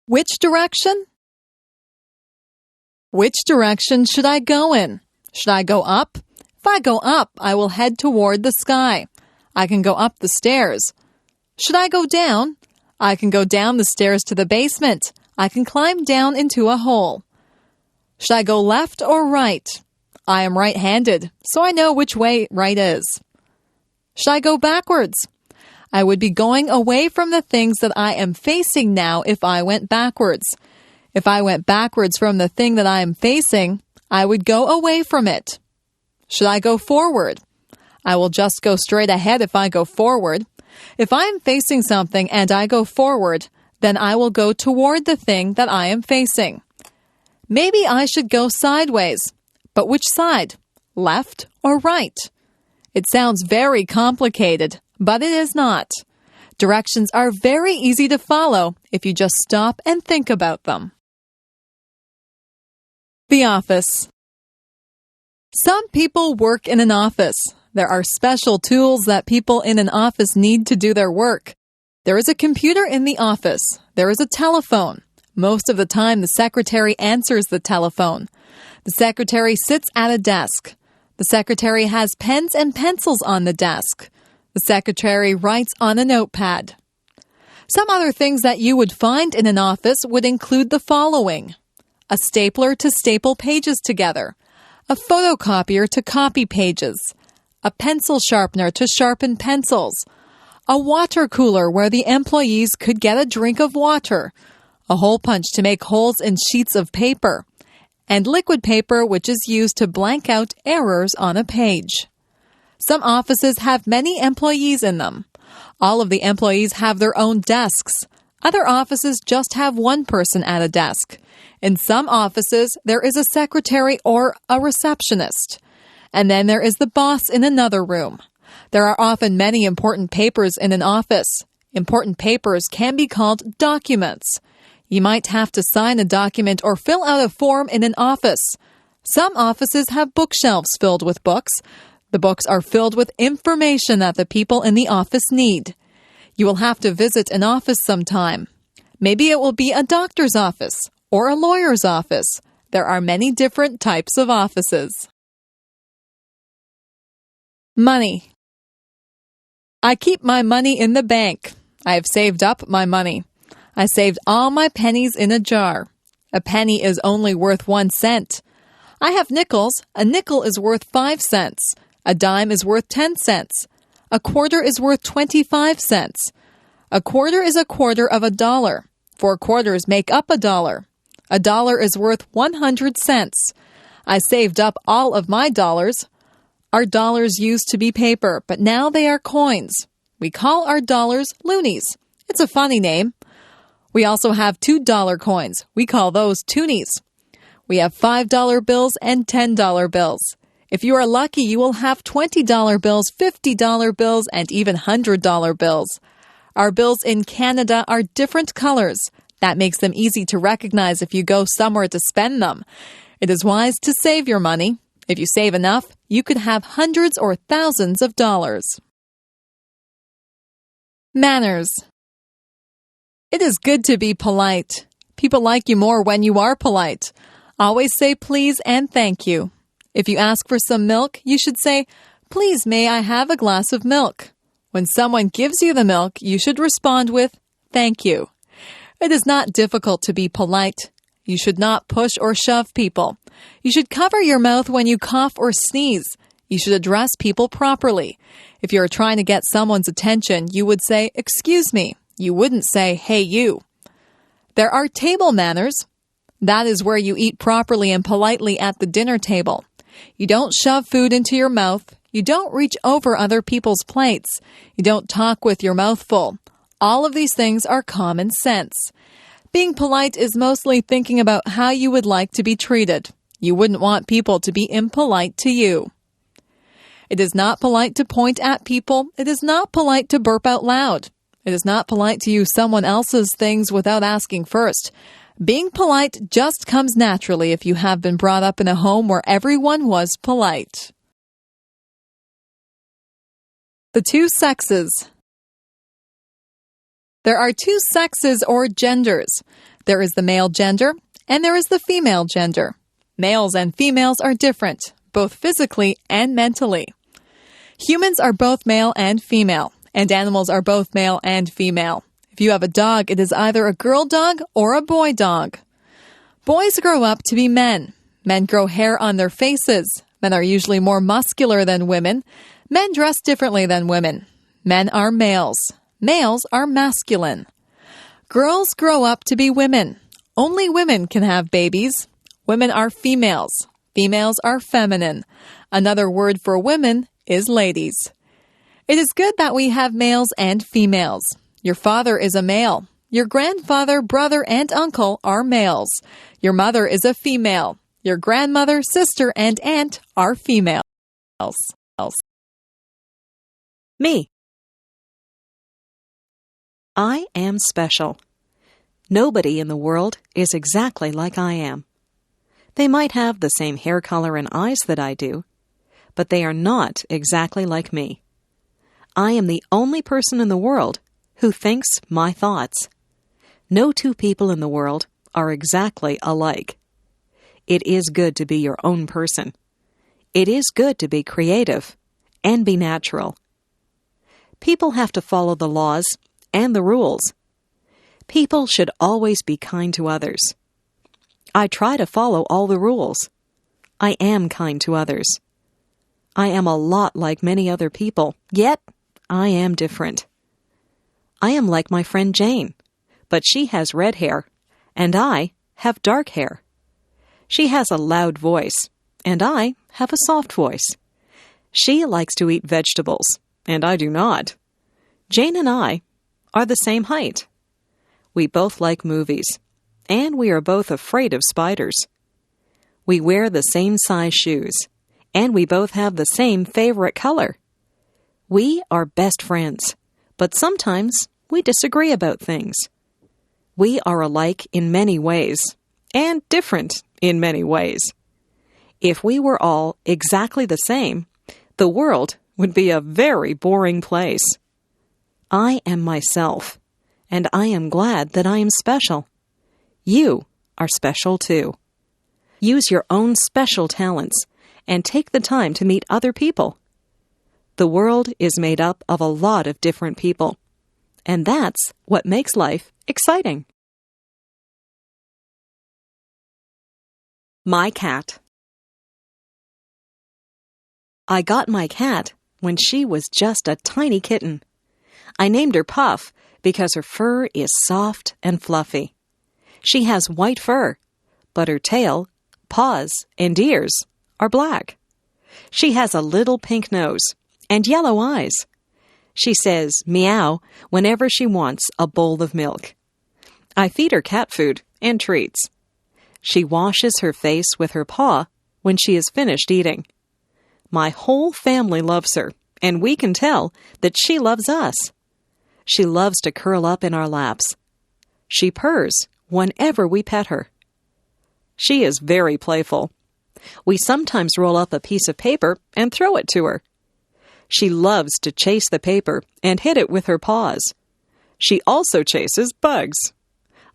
Which direction? Which direction should I go in? Should I go up? If I go up, I will head toward the sky. I can go up the stairs. Should I go down? I can go down the stairs to the basement. I can climb down into a hole. Should I go left or right? I am right-handed, so I know which way right is. Should I go backwards? I would be going away from the things that I am facing now if I went backwards. If I went backwards from the thing that I am facing, I would go away from it. Should I go forward? I will just go straight ahead if I go forward. If I am facing something and I go forward, then I will go toward the thing that I am facing. Maybe I should go sideways. But which side? Left or right? It sounds very complicated, but it is not. Directions are very easy to follow if you just stop and think about them. The office. Some people work in an office. There are special tools that people in an office need to do their work. There is a computer in the office. There is a telephone. Most of the time, the secretary answers the telephone. The secretary sits at a desk. The secretary has pens and pencils on the desk. The secretary writes on a notepad. Some other things that you would find in an office would include the following: a stapler to staple pages together, a photocopier to copy pages, a pencil sharpener to sharpen pencils, a water cooler where the employees could get a drink of water, a hole punch to make holes in sheets of paper, and liquid paper which is used to blank out errors on a page. Some offices have many employees in them. All of the employees have their own desks. Other offices just have one person at a desk. In some offices, there is a secretary or a receptionist. And then there is the boss in another room. There are often many important papers in an office. Important papers can be called documents. You might have to sign a document or fill out a form in an office. Some offices have bookshelves filled with books. The books are filled with information that the people in the office need. You will have to visit an office sometime. Maybe it will be a doctor's office or a lawyer's office. There are many different types of offices. Money. I keep my money in the bank. I have saved up my money. I saved all my pennies in a jar. A penny is only worth 1 cent. I have nickels. A nickel is worth 5 cents. A dime is worth 10 cents. A quarter is worth 25 cents. A quarter is a quarter of a dollar. 4 quarters make up a dollar. A dollar is worth 100 cents. I saved up all of my dollars. Our dollars used to be paper, but now they are coins. We call our dollars loonies. It's a funny name. We also have $2 coins. We call those toonies. We have $5 bills and $10 bills. If you are lucky, you will have $20 bills, $50 bills, and even $100 bills. Our bills in Canada are different colors. That makes them easy to recognize if you go somewhere to spend them. It is wise to save your money. If you save enough, you could have hundreds or thousands of dollars. Manners. It is good to be polite. People like you more when you are polite. Always say please and thank you. If you ask for some milk, you should say, "Please, may I have a glass of milk?" When someone gives you the milk, you should respond with, "Thank you." It is not difficult to be polite. You should not push or shove people. You should cover your mouth when you cough or sneeze. You should address people properly. If you are trying to get someone's attention, you would say, "Excuse me." You wouldn't say, "Hey, you." There are table manners. That is where you eat properly and politely at the dinner table. You don't shove food into your mouth. You don't reach over other people's plates. You don't talk with your mouth full. All of these things are common sense. Being polite is mostly thinking about how you would like to be treated. You wouldn't want people to be impolite to you. It is not polite to point at people. It is not polite to burp out loud. It is not polite to use someone else's things without asking first. Being polite just comes naturally if you have been brought up in a home where everyone was polite. The two sexes. There are two sexes or genders. There is the male gender, and there is the female gender. Males and females are different, both physically and mentally. Humans are both male and female, and animals are both male and female. If you have a dog, it is either a girl dog or a boy dog. Boys grow up to be men. Men grow hair on their faces. Men are usually more muscular than women. Men dress differently than women. Men are males. Males are masculine. Girls grow up to be women. Only women can have babies. Women are females. Females are feminine. Another word for women is ladies. It is good that we have males and females. Your father is a male. Your grandfather, brother, and uncle are males. Your mother is a female. Your grandmother, sister, and aunt are females. Me. I am special. Nobody in the world is exactly like I am. They might have the same hair color and eyes that I do, but they are not exactly like me. I am the only person in the world who thinks my thoughts. No two people in the world are exactly alike. It is good to be your own person. It is good to be creative and be natural. People have to follow the laws and the rules. People should always be kind to others. I try to follow all the rules. I am kind to others. I am a lot like many other people, yet I am different. I am like my friend Jane, but she has red hair, and I have dark hair. She has a loud voice, and I have a soft voice. She likes to eat vegetables, and I do not. Jane and I are the same height. We both like movies, and we are both afraid of spiders. We wear the same size shoes, and we both have the same favorite color. We are best friends, but sometimes we disagree about things. We are alike in many ways, and different in many ways. If we were all exactly the same, the world would be a very boring place. I am myself, and I am glad that I am special. You are special too. Use your own special talents and take the time to meet other people. The world is made up of a lot of different people, and that's what makes life exciting. My cat. I got my cat when she was just a tiny kitten. I named her Puff because her fur is soft and fluffy. She has white fur, but her tail, paws, and ears are black. She has a little pink nose and yellow eyes. She says meow whenever she wants a bowl of milk. I feed her cat food and treats. She washes her face with her paw when she is finished eating. My whole family loves her, and we can tell that she loves us. She loves to curl up in our laps. She purrs whenever we pet her. She is very playful. We sometimes roll up a piece of paper and throw it to her. She loves to chase the paper and hit it with her paws. She also chases bugs.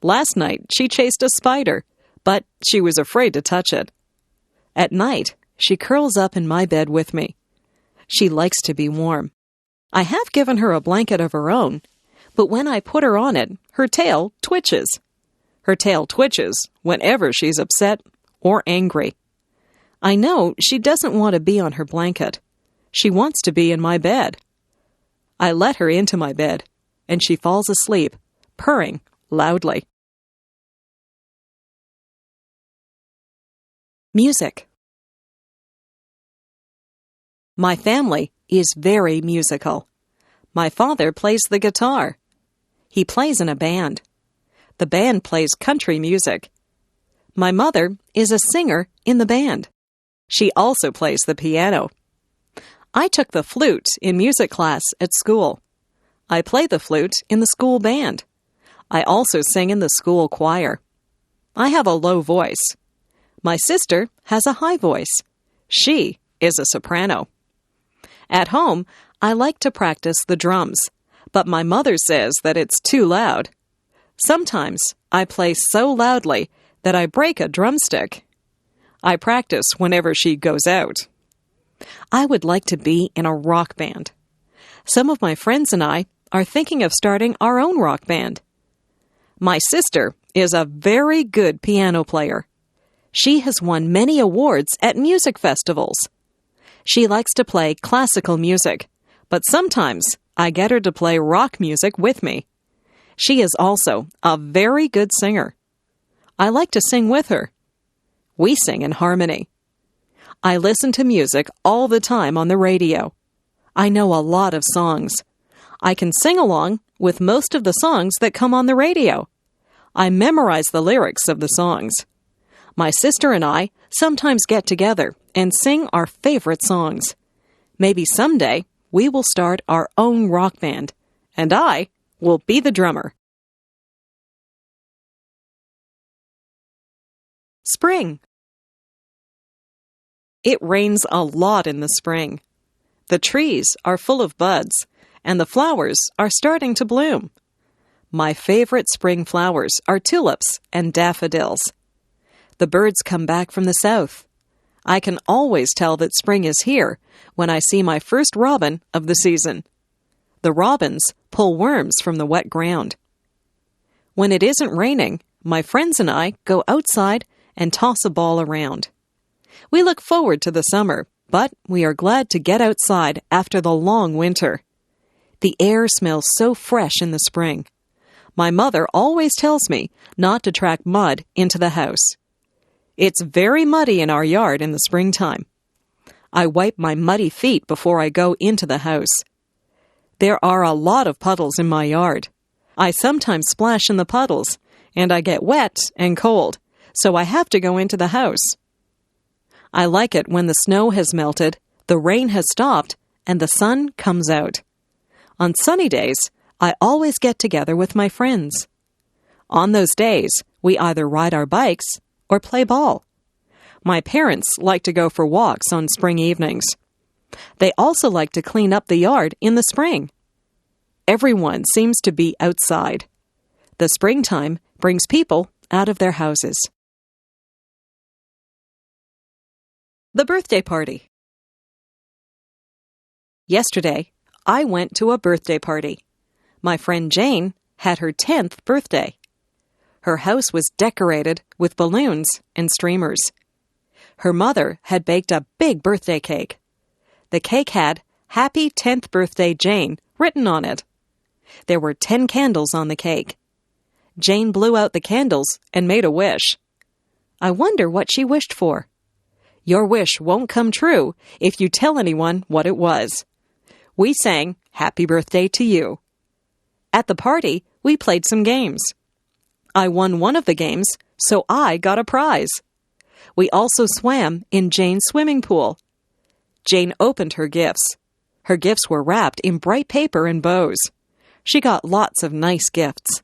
Last night, she chased a spider, but she was afraid to touch it. At night, she curls up in my bed with me. She likes to be warm. I have given her a blanket of her own, but when I put her on it, her tail twitches. Her tail twitches whenever she's upset or angry. I know she doesn't want to be on her blanket. She wants to be in my bed. I let her into my bed, and she falls asleep, purring loudly. Music. My family is very musical. My father plays the guitar. He plays in a band. The band plays country music. My mother is a singer in the band. She also plays the piano. I took the flute in music class at school. I play the flute in the school band. I also sing in the school choir. I have a low voice. My sister has a high voice. She is a soprano. At home, I like to practice the drums, but my mother says that it's too loud. Sometimes I play so loudly that I break a drumstick. I practice whenever she goes out. I would like to be in a rock band. Some of my friends and I are thinking of starting our own rock band. My sister is a very good piano player. She has won many awards at music festivals. She likes to play classical music, but sometimes I get her to play rock music with me. She is also a very good singer. I like to sing with her. We sing in harmony. I listen to music all the time on the radio. I know a lot of songs. I can sing along with most of the songs that come on the radio. I memorize the lyrics of the songs. My sister and I sometimes get together and sing our favorite songs. Maybe someday we will start our own rock band, and I will be the drummer. Spring. It rains a lot in the spring. The trees are full of buds, and the flowers are starting to bloom. My favorite spring flowers are tulips and daffodils. The birds come back from the south. I can always tell that spring is here when I see my first robin of the season. The robins pull worms from the wet ground. When it isn't raining, my friends and I go outside and toss a ball around. We look forward to the summer, but we are glad to get outside after the long winter. The air smells so fresh in the spring. My mother always tells me not to track mud into the house. It's very muddy in our yard in the springtime. I wipe my muddy feet before I go into the house. There are a lot of puddles in my yard. I sometimes splash in the puddles, and I get wet and cold, so I have to go into the house. I like it when the snow has melted, the rain has stopped, and the sun comes out. On sunny days, I always get together with my friends. On those days, we either ride our bikes or play ball. My parents like to go for walks on spring evenings. They also like to clean up the yard in the spring. Everyone seems to be outside. The springtime brings people out of their houses. The birthday party. Yesterday, I went to a birthday party. My friend Jane had her 10th birthday. Her house was decorated with balloons and streamers. Her mother had baked a big birthday cake. The cake had "Happy 10th Birthday, Jane" written on it. There were 10 candles on the cake. Jane blew out the candles and made a wish. I wonder what she wished for. Your wish won't come true if you tell anyone what it was. We sang "Happy Birthday to You." At the party, we played some games. I won one of the games, so I got a prize. We also swam in Jane's swimming pool. Jane opened her gifts. Her gifts were wrapped in bright paper and bows. She got lots of nice gifts.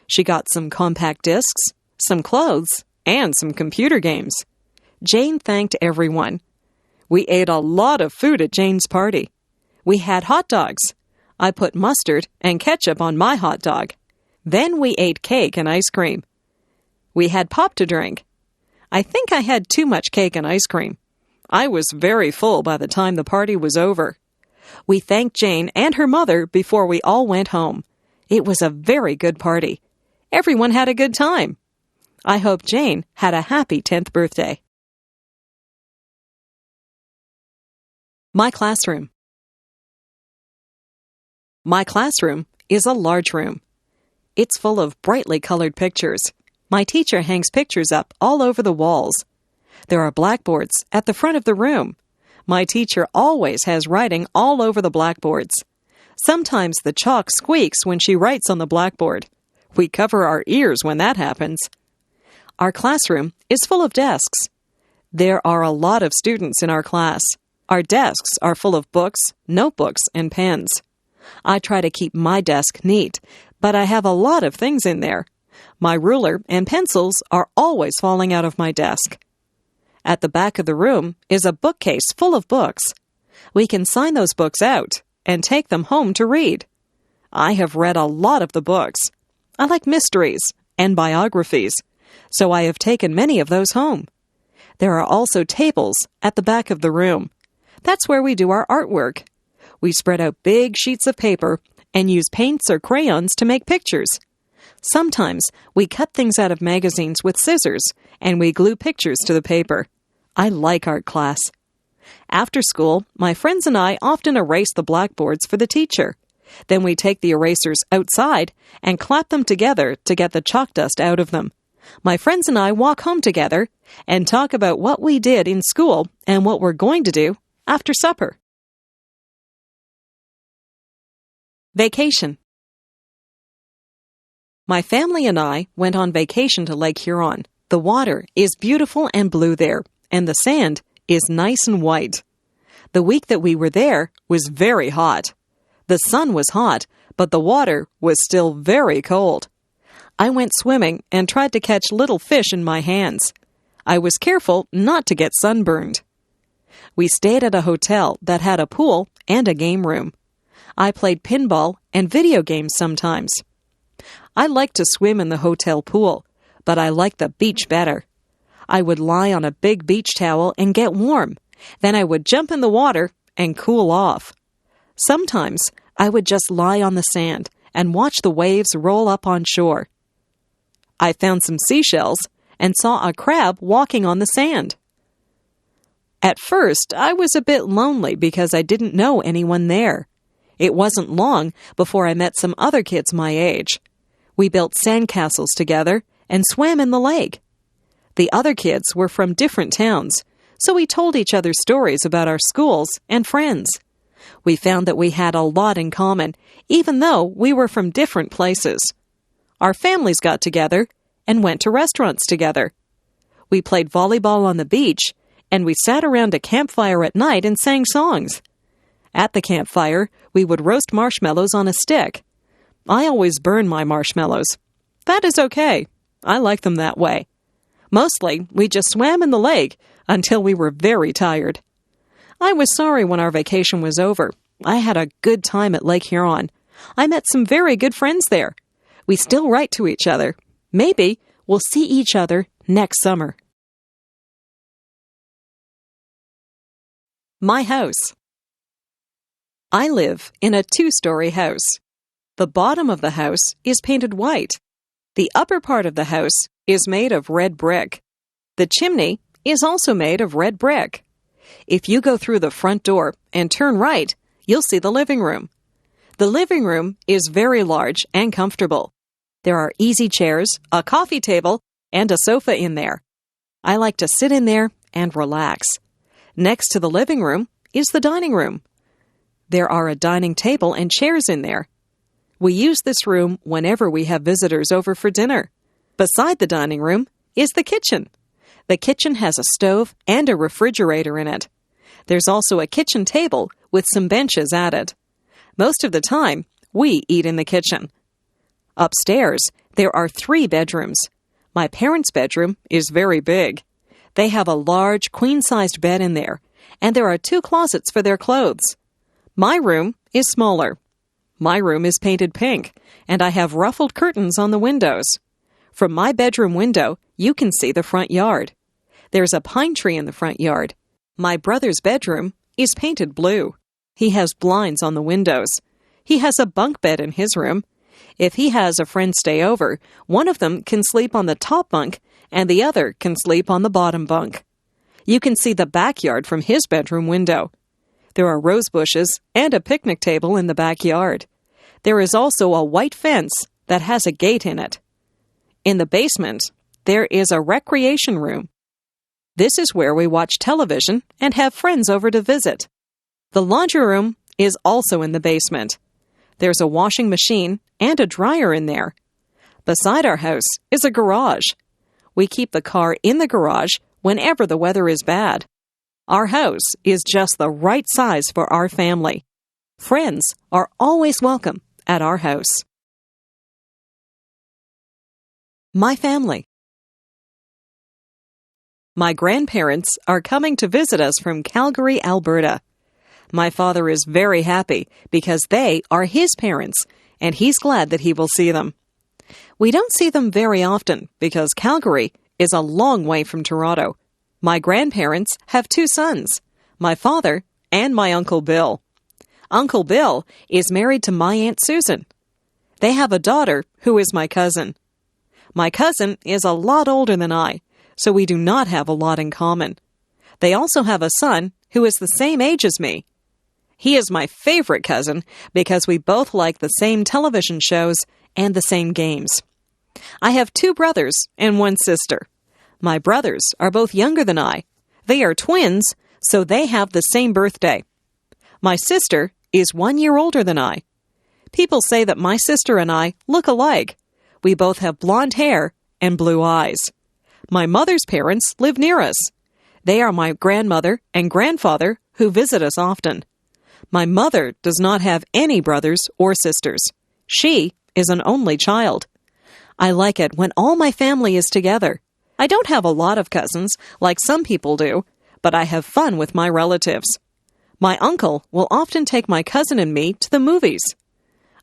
She got some compact discs, some clothes, and some computer games. Jane thanked everyone. We ate a lot of food at Jane's party. We had hot dogs. I put mustard and ketchup on my hot dog. Then we ate cake and ice cream. We had pop to drink. I think I had too much cake and ice cream. I was very full by the time the party was over. We thanked Jane and her mother before we all went home. It was a very good party. Everyone had a good time. I hope Jane had a happy 10th birthday. My classroom. My classroom is a large room. It's full of brightly colored pictures. My teacher hangs pictures up all over the walls. There are blackboards at the front of the room. My teacher always has writing all over the blackboards. Sometimes the chalk squeaks when she writes on the blackboard. We cover our ears when that happens. Our classroom is full of desks. There are a lot of students in our class. Our desks are full of books, notebooks, and pens. I try to keep my desk neat, but I have a lot of things in there. My ruler and pencils are always falling out of my desk. At the back of the room is a bookcase full of books. We can sign those books out and take them home to read. I have read a lot of the books. I like mysteries and biographies, so I have taken many of those home. There are also tables at the back of the room. That's where we do our artwork. We spread out big sheets of paper and use paints or crayons to make pictures. Sometimes we cut things out of magazines with scissors and we glue pictures to the paper. I like art class. After school, my friends and I often erase the blackboards for the teacher. Then we take the erasers outside and clap them together to get the chalk dust out of them. My friends and I walk home together and talk about what we did in school and what we're going to do after supper. Vacation. My family and I went on vacation to Lake Huron. The water is beautiful and blue there, and the sand is nice and white. The week that we were there was very hot. The sun was hot, but the water was still very cold. I went swimming and tried to catch little fish in my hands. I was careful not to get sunburned. We stayed at a hotel that had a pool and a game room. I played pinball and video games sometimes. I liked to swim in the hotel pool, but I liked the beach better. I would lie on a big beach towel and get warm. Then I would jump in the water and cool off. Sometimes I would just lie on the sand and watch the waves roll up on shore. I found some seashells and saw a crab walking on the sand. At first, I was a bit lonely because I didn't know anyone there. It wasn't long before I met some other kids my age. We built sandcastles together and swam in the lake. The other kids were from different towns, so we told each other stories about our schools and friends. We found that we had a lot in common, even though we were from different places. Our families got together and went to restaurants together. We played volleyball on the beach, and we sat around a campfire at night and sang songs. At the campfire, we would roast marshmallows on a stick. I always burn my marshmallows. That is okay. I like them that way. Mostly, we just swam in the lake until we were very tired. I was sorry when our vacation was over. I had a good time at Lake Huron. I met some very good friends there. We still write to each other. Maybe we'll see each other next summer. My house. I live in a 2-story house. The bottom of the house is painted white. The upper part of the house is made of red brick. The chimney is also made of red brick. If you go through the front door and turn right, you'll see the living room. The living room is very large and comfortable. There are easy chairs, a coffee table, and a sofa in there. I like to sit in there and relax. Next to the living room is the dining room. There are a dining table and chairs in there. We use this room whenever we have visitors over for dinner. Beside the dining room is the kitchen. The kitchen has a stove and a refrigerator in it. There's also a kitchen table with some benches at it. Most of the time, we eat in the kitchen. Upstairs, there are 3 bedrooms. My parents' bedroom is very big. They have a large, queen-sized bed in there, and there are 2 closets for their clothes. My room is smaller. My room is painted pink, and I have ruffled curtains on the windows. From my bedroom window, you can see the front yard. There's a pine tree in the front yard. My brother's bedroom is painted blue. He has blinds on the windows. He has a bunk bed in his room. If he has a friend stay over, one of them can sleep on the top bunk and the other can sleep on the bottom bunk. You can see the backyard from his bedroom window. There are rose bushes and a picnic table in the backyard. There is also a white fence that has a gate in it. In the basement, there is a recreation room. This is where we watch television and have friends over to visit. The laundry room is also in the basement. There's a washing machine and a dryer in there. Beside our house is a garage. We keep the car in the garage whenever the weather is bad. Our house is just the right size for our family. Friends are always welcome at our house. My family. My grandparents are coming to visit us from Calgary, Alberta. My father is very happy because they are his parents, and he's glad that he will see them. We don't see them very often because Calgary is a long way from Toronto. My grandparents have 2 sons, my father and my Uncle Bill. Uncle Bill is married to my Aunt Susan. They have a daughter who is my cousin. My cousin is a lot older than I, so we do not have a lot in common. They also have a son who is the same age as me. He is my favorite cousin because we both like the same television shows and the same games. I have 2 brothers and 1 sister. My brothers are both younger than I. They are twins, so they have the same birthday. My sister is 1 year older than I. People say that my sister and I look alike. We both have blonde hair and blue eyes. My mother's parents live near us. They are my grandmother and grandfather who visit us often. My mother does not have any brothers or sisters. She is an only child. I like it when all my family is together. I don't have a lot of cousins like some people do, but I have fun with my relatives. My uncle will often take my cousin and me to the movies.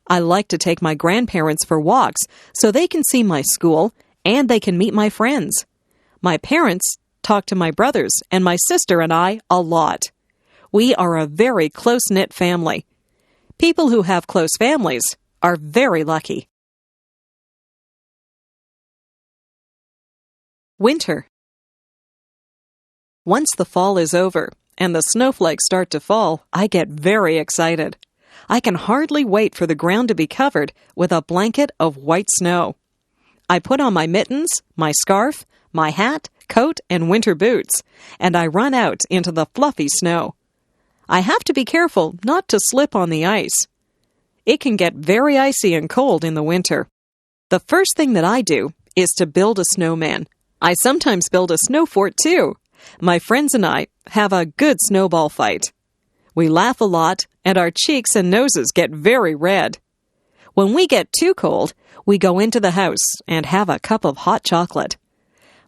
I like to take my grandparents for walks so they can see my school and they can meet my friends. My parents talk to my brothers and my sister and I a lot. We are a very close-knit family. People who have close families are very lucky. Winter. Once the fall is over and the snowflakes start to fall, I get very excited. I can hardly wait for the ground to be covered with a blanket of white snow. I put on my mittens, my scarf, my hat, coat, and winter boots, and I run out into the fluffy snow. I have to be careful not to slip on the ice. It can get very icy and cold in the winter. The first thing that I do is to build a snowman. I sometimes build a snow fort too. My friends and I have a good snowball fight. We laugh a lot, and our cheeks and noses get very red. When we get too cold, we go into the house and have a cup of hot chocolate.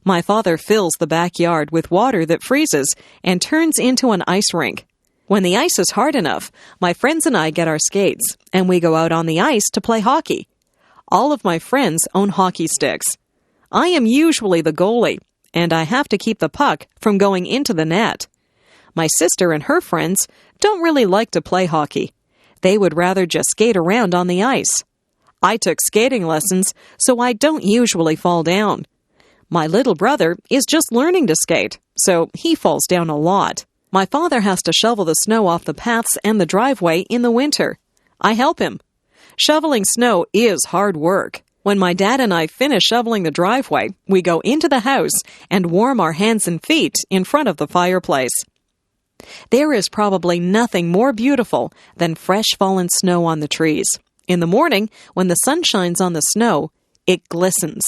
My father fills the backyard with water that freezes and turns into an ice rink. When the ice is hard enough, my friends and I get our skates, and we go out on the ice to play hockey. All of my friends own hockey sticks. I am usually the goalie, and I have to keep the puck from going into the net. My sister and her friends don't really like to play hockey. They would rather just skate around on the ice. I took skating lessons, so I don't usually fall down. My little brother is just learning to skate, so he falls down a lot. My father has to shovel the snow off the paths and the driveway in the winter. I help him. Shoveling snow is hard work. When my dad and I finish shoveling the driveway, we go into the house and warm our hands and feet in front of the fireplace. There is probably nothing more beautiful than fresh fallen snow on the trees. In the morning, when the sun shines on the snow, it glistens.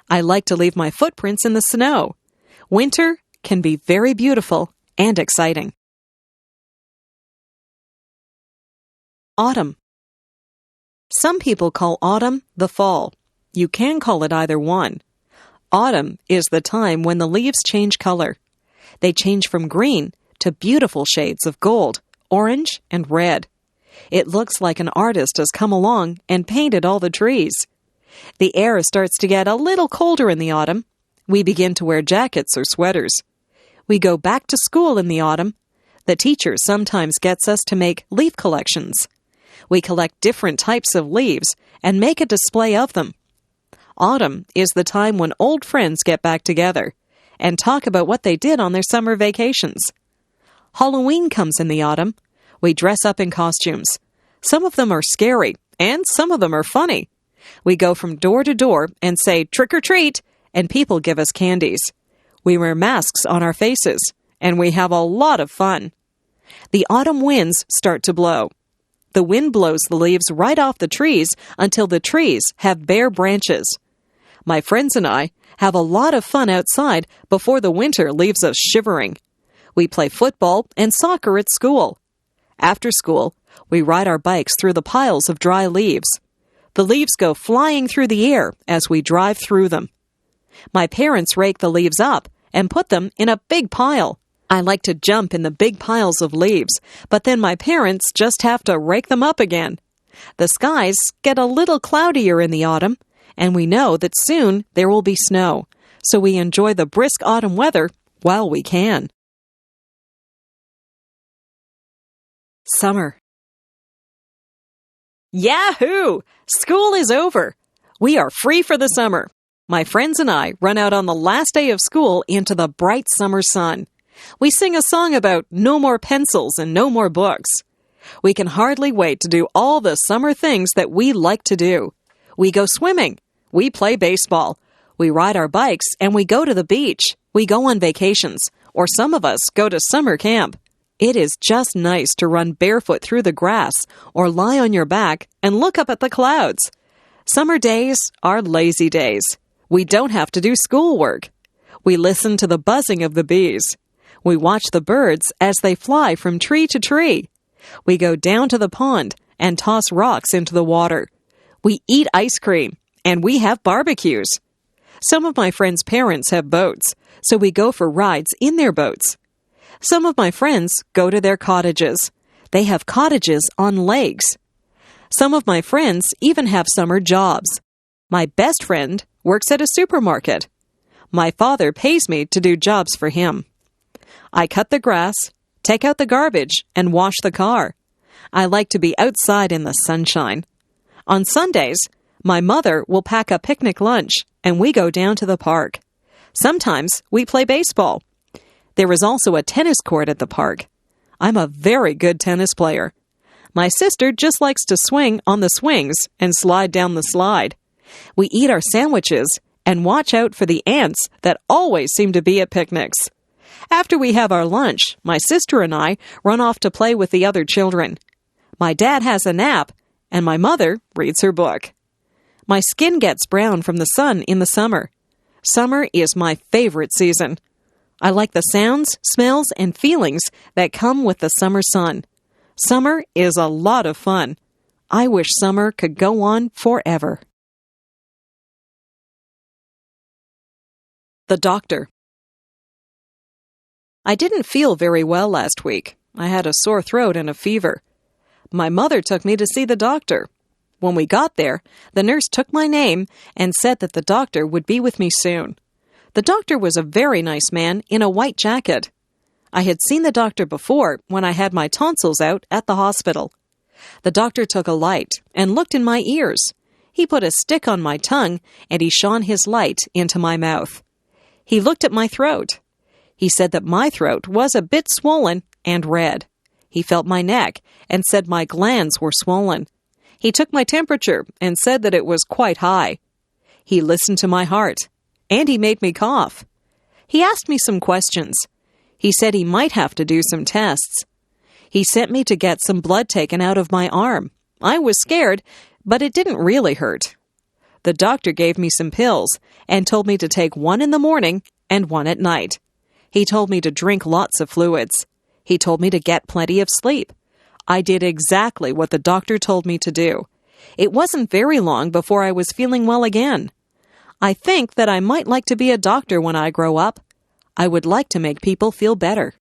I like to leave my footprints in the snow. Winter can be very beautiful and exciting. Autumn. Some people call autumn the fall. You can call it either one. Autumn is the time when the leaves change color. They change from green to beautiful shades of gold, orange, and red. It looks like an artist has come along and painted all the trees. The air starts to get a little colder in the autumn. We begin to wear jackets or sweaters. We go back to school in the autumn. The teacher sometimes gets us to make leaf collections. We collect different types of leaves and make a display of them. Autumn is the time when old friends get back together and talk about what they did on their summer vacations. Halloween comes in the autumn. We dress up in costumes. Some of them are scary, and some of them are funny. We go from door to door and say, "Trick or treat," and people give us candies. We wear masks on our faces, and we have a lot of fun. The autumn winds start to blow. The wind blows the leaves right off the trees until the trees have bare branches. My friends and I have a lot of fun outside before the winter leaves us shivering. We play football and soccer at school. After school, we ride our bikes through the piles of dry leaves. The leaves go flying through the air as we drive through them. My parents rake the leaves up and put them in a big pile. I like to jump in the big piles of leaves, but then my parents just have to rake them up again. The skies get a little cloudier in the autumn, and we know that soon there will be snow, so we enjoy the brisk autumn weather while we can. Summer. Yahoo! School is over. We are free for the summer. My friends and I run out on the last day of school into the bright summer sun. We sing a song about no more pencils and no more books. We can hardly wait to do all the summer things that we like to do. We go swimming. We play baseball. We ride our bikes and we go to the beach. We go on vacations, or some of us go to summer camp. It is just nice to run barefoot through the grass or lie on your back and look up at the clouds. Summer days are lazy days. We don't have to do schoolwork. We listen to the buzzing of the bees. We watch the birds as they fly from tree to tree. We go down to the pond and toss rocks into the water. We eat ice cream and we have barbecues. Some of my friends' parents have boats, so we go for rides in their boats. Some of my friends go to their cottages. They have cottages on lakes. Some of my friends even have summer jobs. My best friend works at a supermarket. My father pays me to do jobs for him. I cut the grass, take out the garbage, and wash the car. I like to be outside in the sunshine. On Sundays, my mother will pack a picnic lunch, and we go down to the park. Sometimes we play baseball. There is also a tennis court at the park. I'm a very good tennis player. My sister just likes to swing on the swings and slide down the slide. We eat our sandwiches and watch out for the ants that always seem to be at picnics. After we have our lunch, my sister and I run off to play with the other children. My dad has a nap, and my mother reads her book. My skin gets brown from the sun in the summer. Summer is my favorite season. I like the sounds, smells, and feelings that come with the summer sun. Summer is a lot of fun. I wish summer could go on forever. The doctor. I didn't feel very well last week. I had a sore throat and a fever. My mother took me to see the doctor. When we got there, the nurse took my name and said that the doctor would be with me soon. The doctor was a very nice man in a white jacket. I had seen the doctor before when I had my tonsils out at the hospital. The doctor took a light and looked in my ears. He put a stick on my tongue and he shone his light into my mouth. He looked at my throat. He said that my throat was a bit swollen and red. He felt my neck and said my glands were swollen. He took my temperature and said that it was quite high. He listened to my heart, and he made me cough. He asked me some questions. He said he might have to do some tests. He sent me to get some blood taken out of my arm. I was scared, but it didn't really hurt. The doctor gave me some pills and told me to take one in the morning and one at night. He told me to drink lots of fluids. He told me to get plenty of sleep. I did exactly what the doctor told me to do. It wasn't very long before I was feeling well again. I think that I might like to be a doctor when I grow up. I would like to make people feel better.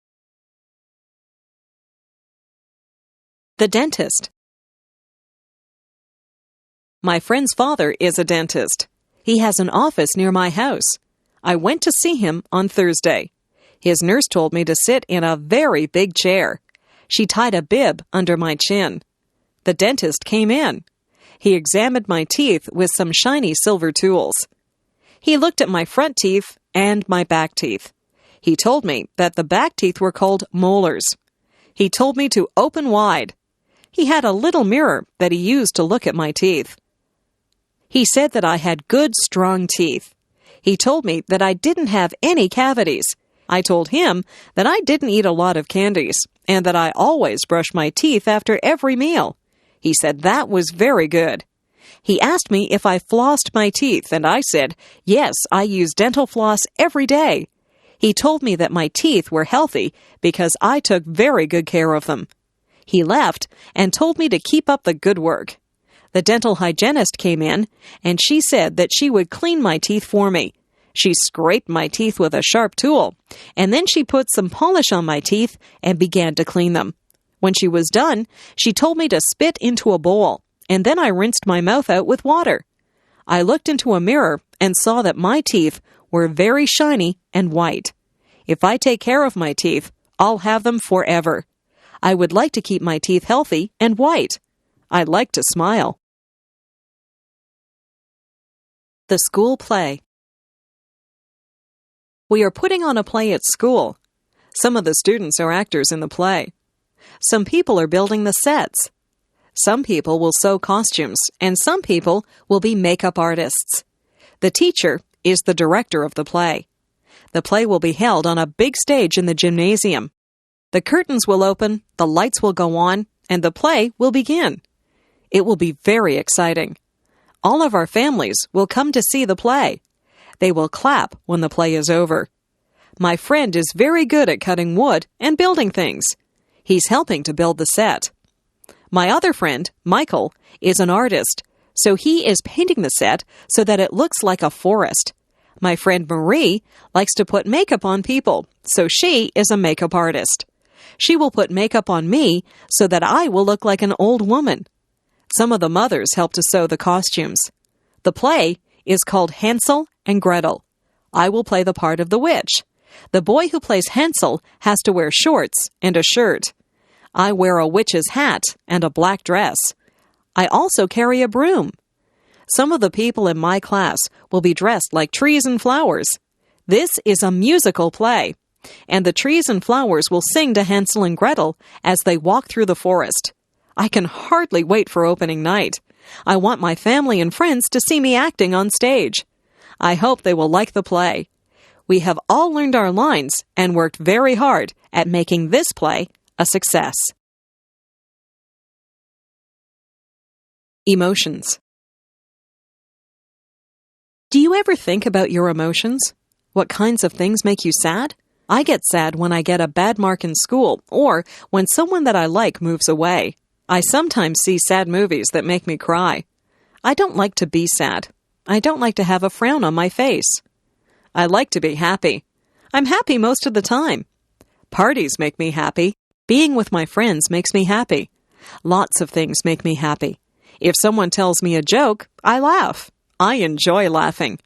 The dentist. My friend's father is a dentist. He has an office near my house. I went to see him on Thursday. His nurse told me to sit in a very big chair. She tied a bib under my chin. The dentist came in. He examined my teeth with some shiny silver tools. He looked at my front teeth and my back teeth. He told me that the back teeth were called molars. He told me to open wide. He had a little mirror that he used to look at my teeth. He said that I had good, strong teeth. He told me that I didn't have any cavities. I told him that I didn't eat a lot of candies and that I always brush my teeth after every meal. He said that was very good. He asked me if I flossed my teeth, and I said, yes, I use dental floss every day. He told me that my teeth were healthy because I took very good care of them. He left and told me to keep up the good work. The dental hygienist came in, and she said that she would clean my teeth for me. She scraped my teeth with a sharp tool, and then she put some polish on my teeth and began to clean them. When she was done, she told me to spit into a bowl, and then I rinsed my mouth out with water. I looked into a mirror and saw that my teeth were very shiny and white. If I take care of my teeth, I'll have them forever. I would like to keep my teeth healthy and white. I like to smile. The school play. We are putting on a play at school. Some of the students are actors in the play. Some people are building the sets. Some people will sew costumes, and some people will be makeup artists. The teacher is the director of the play. The play will be held on a big stage in the gymnasium. The curtains will open, the lights will go on, and the play will begin. It will be very exciting. All of our families will come to see the play. They will clap when the play is over. My friend is very good at cutting wood and building things. He's helping to build the set. My other friend, Michael, is an artist, so he is painting the set so that it looks like a forest. My friend Marie likes to put makeup on people, so she is a makeup artist. She will put makeup on me so that I will look like an old woman. Some of the mothers help to sew the costumes. The play is called Hansel and Gretel. I will play the part of the witch. The boy who plays Hansel has to wear shorts and a shirt. I wear a witch's hat and a black dress. I also carry a broom. Some of the people in my class will be dressed like trees and flowers. This is a musical play, and the trees and flowers will sing to Hansel and Gretel as they walk through the forest. I can hardly wait for opening night. I want my family and friends to see me acting on stage. I hope they will like the play. We have all learned our lines and worked very hard at making this play a success. Emotions. Do you ever think about your emotions? What kinds of things make you sad? I get sad when I get a bad mark in school or when someone that I like moves away. I sometimes see sad movies that make me cry. I don't like to be sad. I don't like to have a frown on my face. I like to be happy. I'm happy most of the time. Parties make me happy. Being with my friends makes me happy. Lots of things make me happy. If someone tells me a joke, I laugh. I enjoy laughing.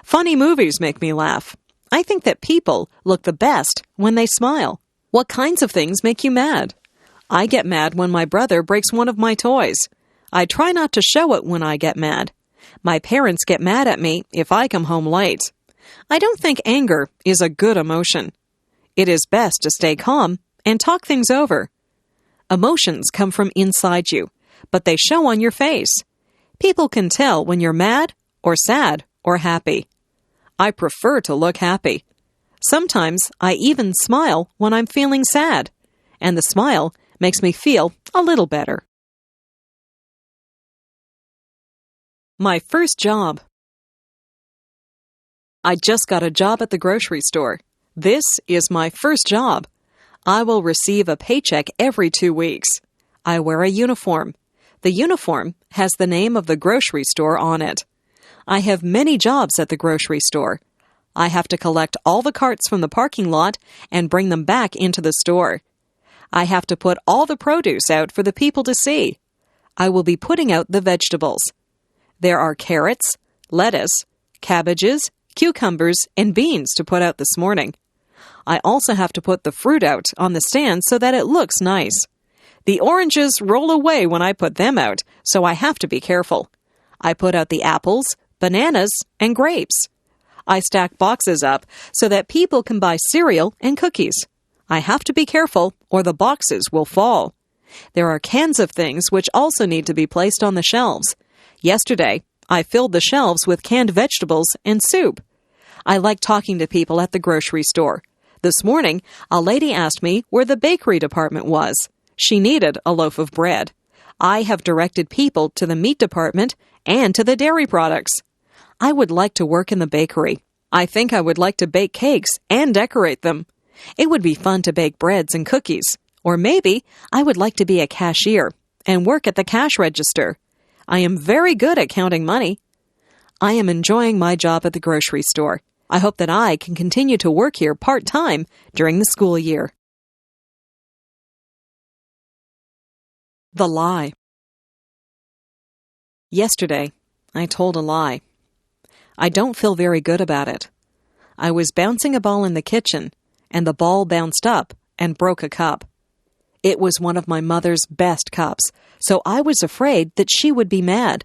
Funny movies make me laugh. I think that people look the best when they smile. What kinds of things make you mad? I get mad when my brother breaks one of my toys. I try not to show it when I get mad. My parents get mad at me if I come home late. I don't think anger is a good emotion. It is best to stay calm and talk things over. Emotions come from inside you, but they show on your face. People can tell when you're mad or sad or happy. I prefer to look happy. Sometimes I even smile when I'm feeling sad, and the smile makes me feel a little better. My first job. I just got a job at the grocery store. This is my first job. I will receive a paycheck every 2 weeks. I wear a uniform. The uniform has the name of the grocery store on it. I have many jobs at the grocery store. I have to collect all the carts from the parking lot and bring them back into the store. I have to put all the produce out for the people to see. I will be putting out the vegetables. There are carrots, lettuce, cabbages, cucumbers, and beans to put out this morning. I also have to put the fruit out on the stand so that it looks nice. The oranges roll away when I put them out, so I have to be careful. I put out the apples, bananas, and grapes. I stack boxes up so that people can buy cereal and cookies. I have to be careful or the boxes will fall. There are cans of things which also need to be placed on the shelves. Yesterday, I filled the shelves with canned vegetables and soup. I like talking to people at the grocery store. This morning, a lady asked me where the bakery department was. She needed a loaf of bread. I have directed people to the meat department and to the dairy products. I would like to work in the bakery. I think I would like to bake cakes and decorate them. It would be fun to bake breads and cookies. Or maybe I would like to be a cashier and work at the cash register. I am very good at counting money. I am enjoying my job at the grocery store. I hope that I can continue to work here part-time during the school year. The lie. Yesterday, I told a lie. I don't feel very good about it. I was bouncing a ball in the kitchen, and the ball bounced up and broke a cup. It was one of my mother's best cups, so I was afraid that she would be mad.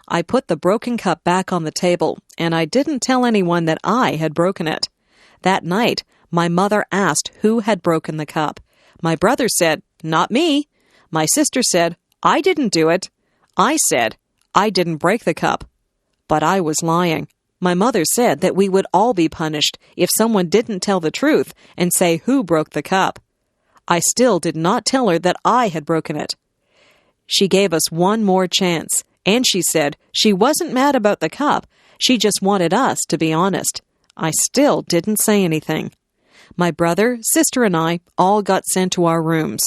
I put the broken cup back on the table, and I didn't tell anyone that I had broken it. That night, my mother asked who had broken the cup. My brother said, "Not me." My sister said, "I didn't do it." I said, "I didn't break the cup." But I was lying. My mother said that we would all be punished if someone didn't tell the truth and say who broke the cup. I still did not tell her that I had broken it. She gave us one more chance, and she said she wasn't mad about the cup, she just wanted us to be honest. I still didn't say anything. My brother, sister, and I all got sent to our rooms.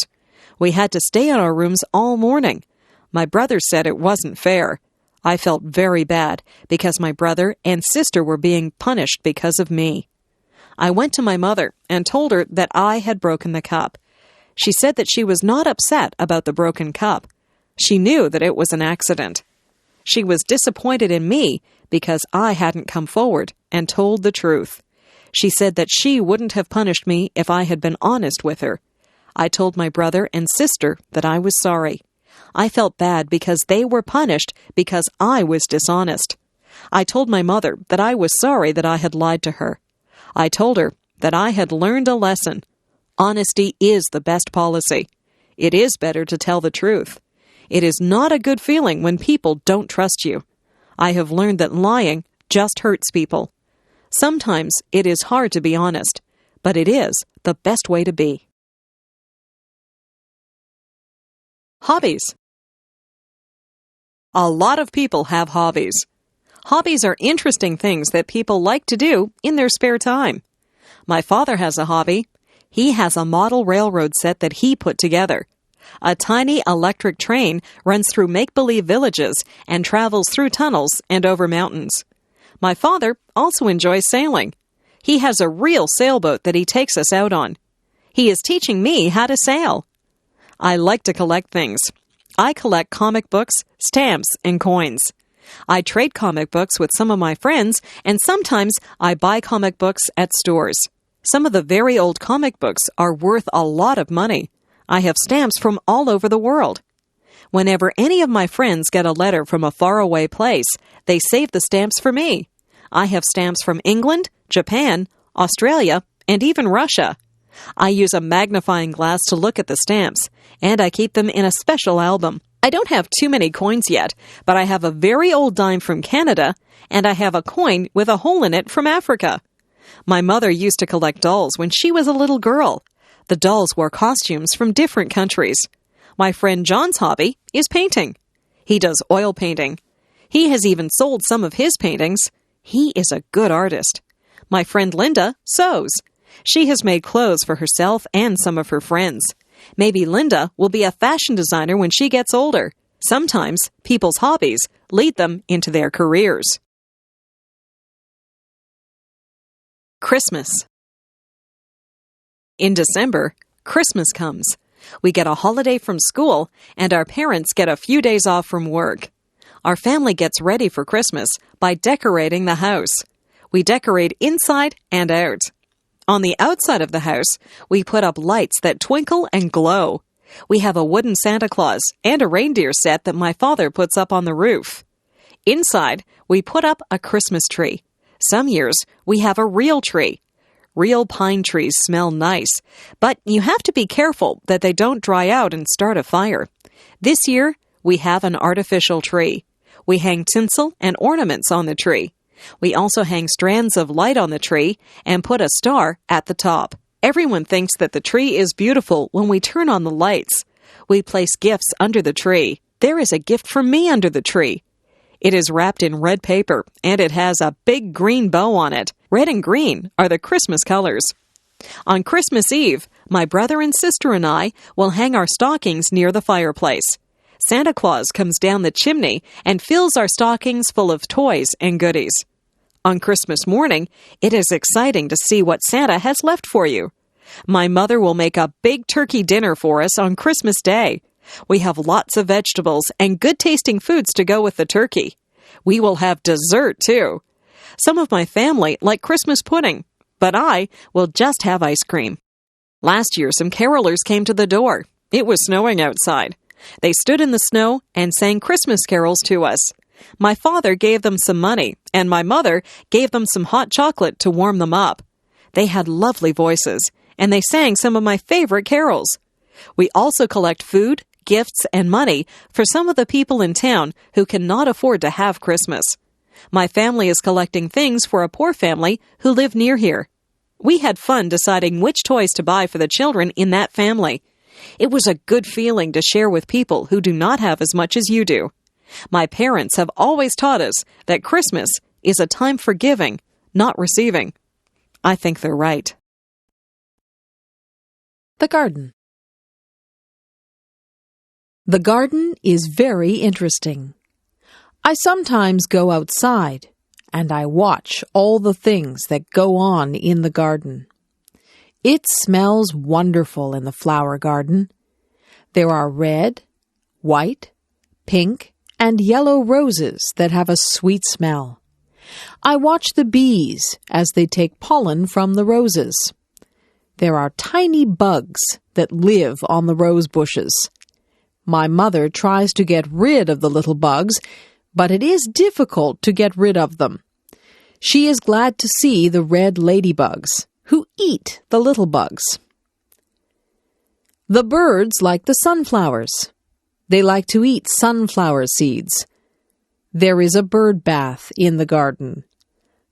We had to stay in our rooms all morning. My brother said it wasn't fair. I felt very bad because my brother and sister were being punished because of me. I went to my mother and told her that I had broken the cup. She said that she was not upset about the broken cup. She knew that it was an accident. She was disappointed in me because I hadn't come forward and told the truth. She said that she wouldn't have punished me if I had been honest with her. I told my brother and sister that I was sorry. I felt bad because they were punished because I was dishonest. I told my mother that I was sorry that I had lied to her. I told her that I had learned a lesson. Honesty is the best policy. It is better to tell the truth. It is not a good feeling when people don't trust you. I have learned that lying just hurts people. Sometimes it is hard to be honest, but it is the best way to be. Hobbies. A lot of people have hobbies. Hobbies are interesting things that people like to do in their spare time. My father has a hobby. He has a model railroad set that he put together. A tiny electric train runs through make-believe villages and travels through tunnels and over mountains. My father also enjoys sailing. He has a real sailboat that he takes us out on. He is teaching me how to sail. I like to collect things. I collect comic books, stamps, and coins. I trade comic books with some of my friends, and sometimes I buy comic books at stores. Some of the very old comic books are worth a lot of money. I have stamps from all over the world. Whenever any of my friends get a letter from a faraway place, they save the stamps for me. I have stamps from England, Japan, Australia, and even Russia. I use a magnifying glass to look at the stamps, and I keep them in a special album. I don't have too many coins yet, but I have a very old dime from Canada, and I have a coin with a hole in it from Africa. My mother used to collect dolls when she was a little girl. The dolls wore costumes from different countries. My friend John's hobby is painting. He does oil painting. He has even sold some of his paintings. He is a good artist. My friend Linda sews. She has made clothes for herself and some of her friends. Maybe Linda will be a fashion designer when she gets older. Sometimes people's hobbies lead them into their careers. Christmas. In December, Christmas comes. We get a holiday from school, and our parents get a few days off from work. Our family gets ready for Christmas by decorating the house. We decorate inside and out. On the outside of the house, we put up lights that twinkle and glow. We have a wooden Santa Claus and a reindeer set that my father puts up on the roof. Inside, we put up a Christmas tree. Some years, we have a real tree. Real pine trees smell nice, but you have to be careful that they don't dry out and start a fire. This year, we have an artificial tree. We hang tinsel and ornaments on the tree. We also hang strands of light on the tree and put a star at the top. Everyone thinks that the tree is beautiful when we turn on the lights. We place gifts under the tree. There is a gift for me under the tree. It is wrapped in red paper, and it has a big green bow on it. Red and green are the Christmas colors. On Christmas Eve, my brother and sister and I will hang our stockings near the fireplace. Santa Claus comes down the chimney and fills our stockings full of toys and goodies. On Christmas morning, it is exciting to see what Santa has left for you. My mother will make a big turkey dinner for us on Christmas Day. We have lots of vegetables and good-tasting foods to go with the turkey. We will have dessert, too. Some of my family like Christmas pudding, but I will just have ice cream. Last year, some carolers came to the door. It was snowing outside. They stood in the snow and sang Christmas carols to us. My father gave them some money, and my mother gave them some hot chocolate to warm them up. They had lovely voices, and they sang some of my favorite carols. We also collect food, gifts, and money for some of the people in town who cannot afford to have Christmas. My family is collecting things for a poor family who live near here. We had fun deciding which toys to buy for the children in that family. It was a good feeling to share with people who do not have as much as you do. My parents have always taught us that Christmas is a time for giving, not receiving. I think they're right. The garden. The garden is very interesting. I sometimes go outside and I watch all the things that go on in the garden. It smells wonderful in the flower garden. There are red, white, pink, and yellow roses that have a sweet smell. I watch the bees as they take pollen from the roses. There are tiny bugs that live on the rose bushes. My mother tries to get rid of the little bugs, but it is difficult to get rid of them. She is glad to see the red ladybugs, who eat the little bugs. The birds like the sunflowers. They like to eat sunflower seeds. There is a bird bath in the garden.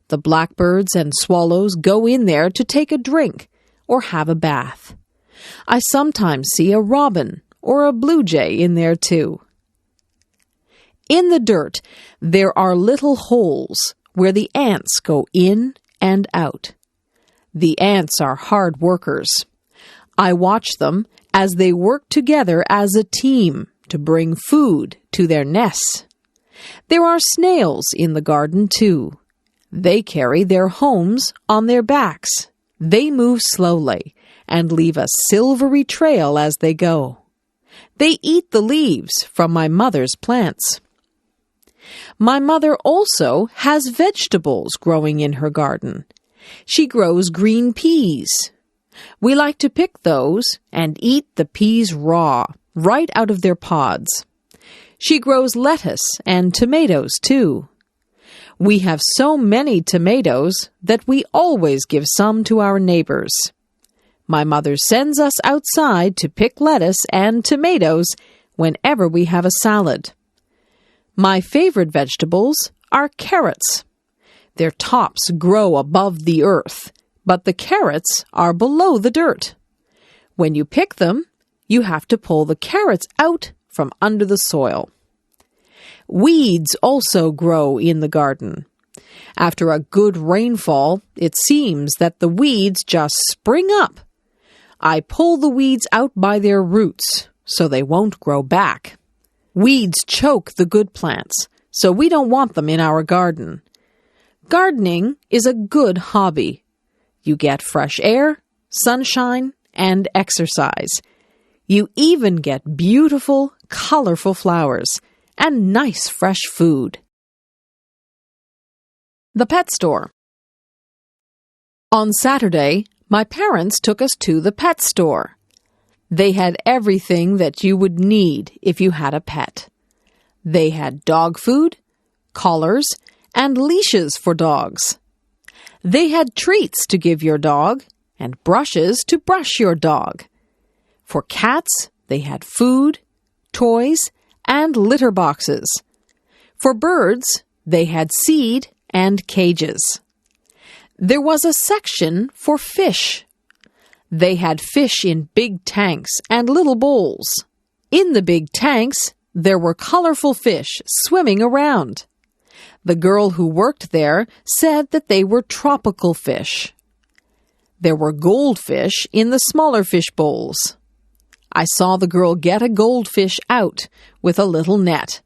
The blackbirds and swallows go in there to take a drink or have a bath. I sometimes see a robin or a blue jay in there too. In the dirt, there are little holes where the ants go in and out. The ants are hard workers. I watch them as they work together as a team to bring food to their nests. There are snails in the garden too. They carry their homes on their backs. They move slowly and leave a silvery trail as they go. They eat the leaves from my mother's plants. My mother also has vegetables growing in her garden. She grows green peas. We like to pick those and eat the peas raw, right out of their pods. She grows lettuce and tomatoes too. We have so many tomatoes that we always give some to our neighbors. My mother sends us outside to pick lettuce and tomatoes whenever we have a salad. My favorite vegetables are carrots. Their tops grow above the earth, but the carrots are below the dirt. When you pick them, you have to pull the carrots out from under the soil. Weeds also grow in the garden. After a good rainfall, it seems that the weeds just spring up. I pull the weeds out by their roots so they won't grow back. Weeds choke the good plants, so we don't want them in our garden. Gardening is a good hobby. You get fresh air, sunshine, and exercise. You even get beautiful, colorful flowers and nice fresh food. The pet store. On Saturday, my parents took us to the pet store. They had everything that you would need if you had a pet. They had dog food, collars, and leashes for dogs. They had treats to give your dog and brushes to brush your dog. For cats, they had food, toys, and litter boxes. For birds, they had seed and cages. There was a section for fish. They had fish in big tanks and little bowls. In the big tanks, there were colorful fish swimming around. The girl who worked there said that they were tropical fish. There were goldfish in the smaller fish bowls. I saw the girl get a goldfish out with a little net.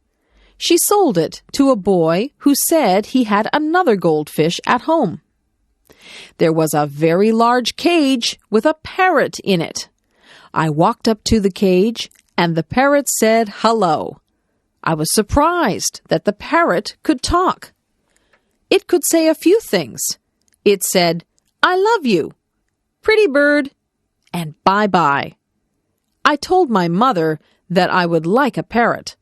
She sold it to a boy who said he had another goldfish at home. There was a very large cage with a parrot in it. I walked up to the cage, and the parrot said hello. I was surprised that the parrot could talk. It could say a few things. It said, "I love you," "Pretty bird," and "Bye-bye." I told my mother that I would like a parrot,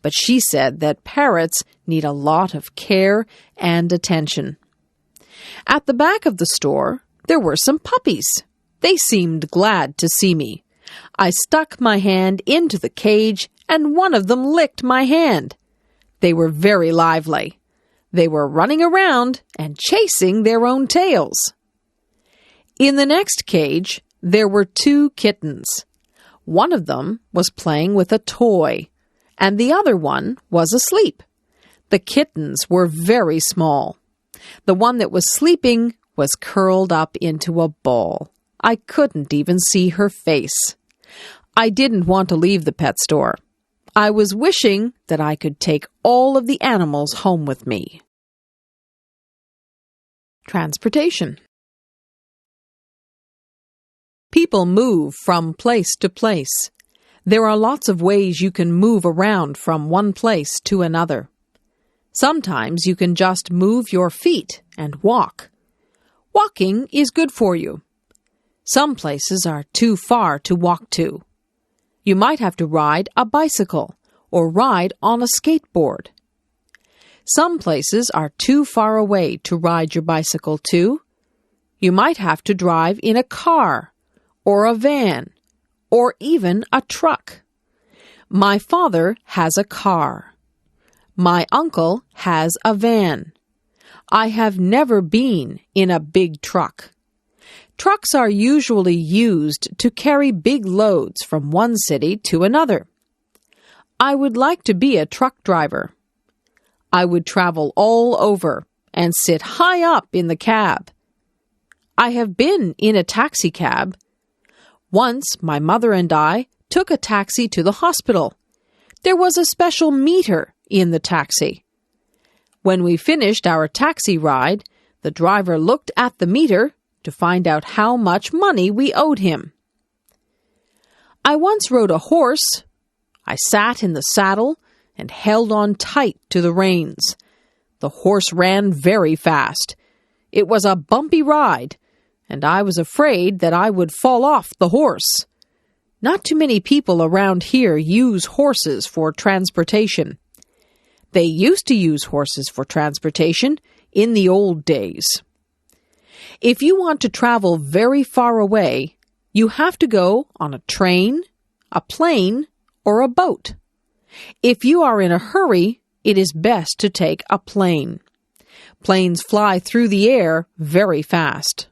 but she said that parrots need a lot of care and attention. At the back of the store, there were some puppies. They seemed glad to see me. I stuck my hand into the cage, and one of them licked my hand. They were very lively. They were running around and chasing their own tails. In the next cage, there were 2 kittens. One of them was playing with a toy, and the other one was asleep. The kittens were very small. The one that was sleeping was curled up into a ball. I couldn't even see her face. I didn't want to leave the pet store. I was wishing that I could take all of the animals home with me. Transportation. People move from place to place. There are lots of ways you can move around from one place to another. Sometimes you can just move your feet and walk. Walking is good for you. Some places are too far to walk to. You might have to ride a bicycle or ride on a skateboard. Some places are too far away to ride your bicycle to. You might have to drive in a car or a van or even a truck. My father has a car. My uncle has a van. I have never been in a big truck. Trucks are usually used to carry big loads from one city to another. I would like to be a truck driver. I would travel all over and sit high up in the cab. I have been in a taxi cab. Once my mother and I took a taxi to the hospital. There was a special meter in the taxi. When we finished our taxi ride, the driver looked at the meter to find out how much money we owed him. I once rode a horse. I sat in the saddle and held on tight to the reins. The horse ran very fast. It was a bumpy ride, and I was afraid that I would fall off the horse. Not too many people around here use horses for transportation. They used to use horses for transportation in the old days. If you want to travel very far away, you have to go on a train, a plane, or a boat. If you are in a hurry, it is best to take a plane. Planes fly through the air very fast.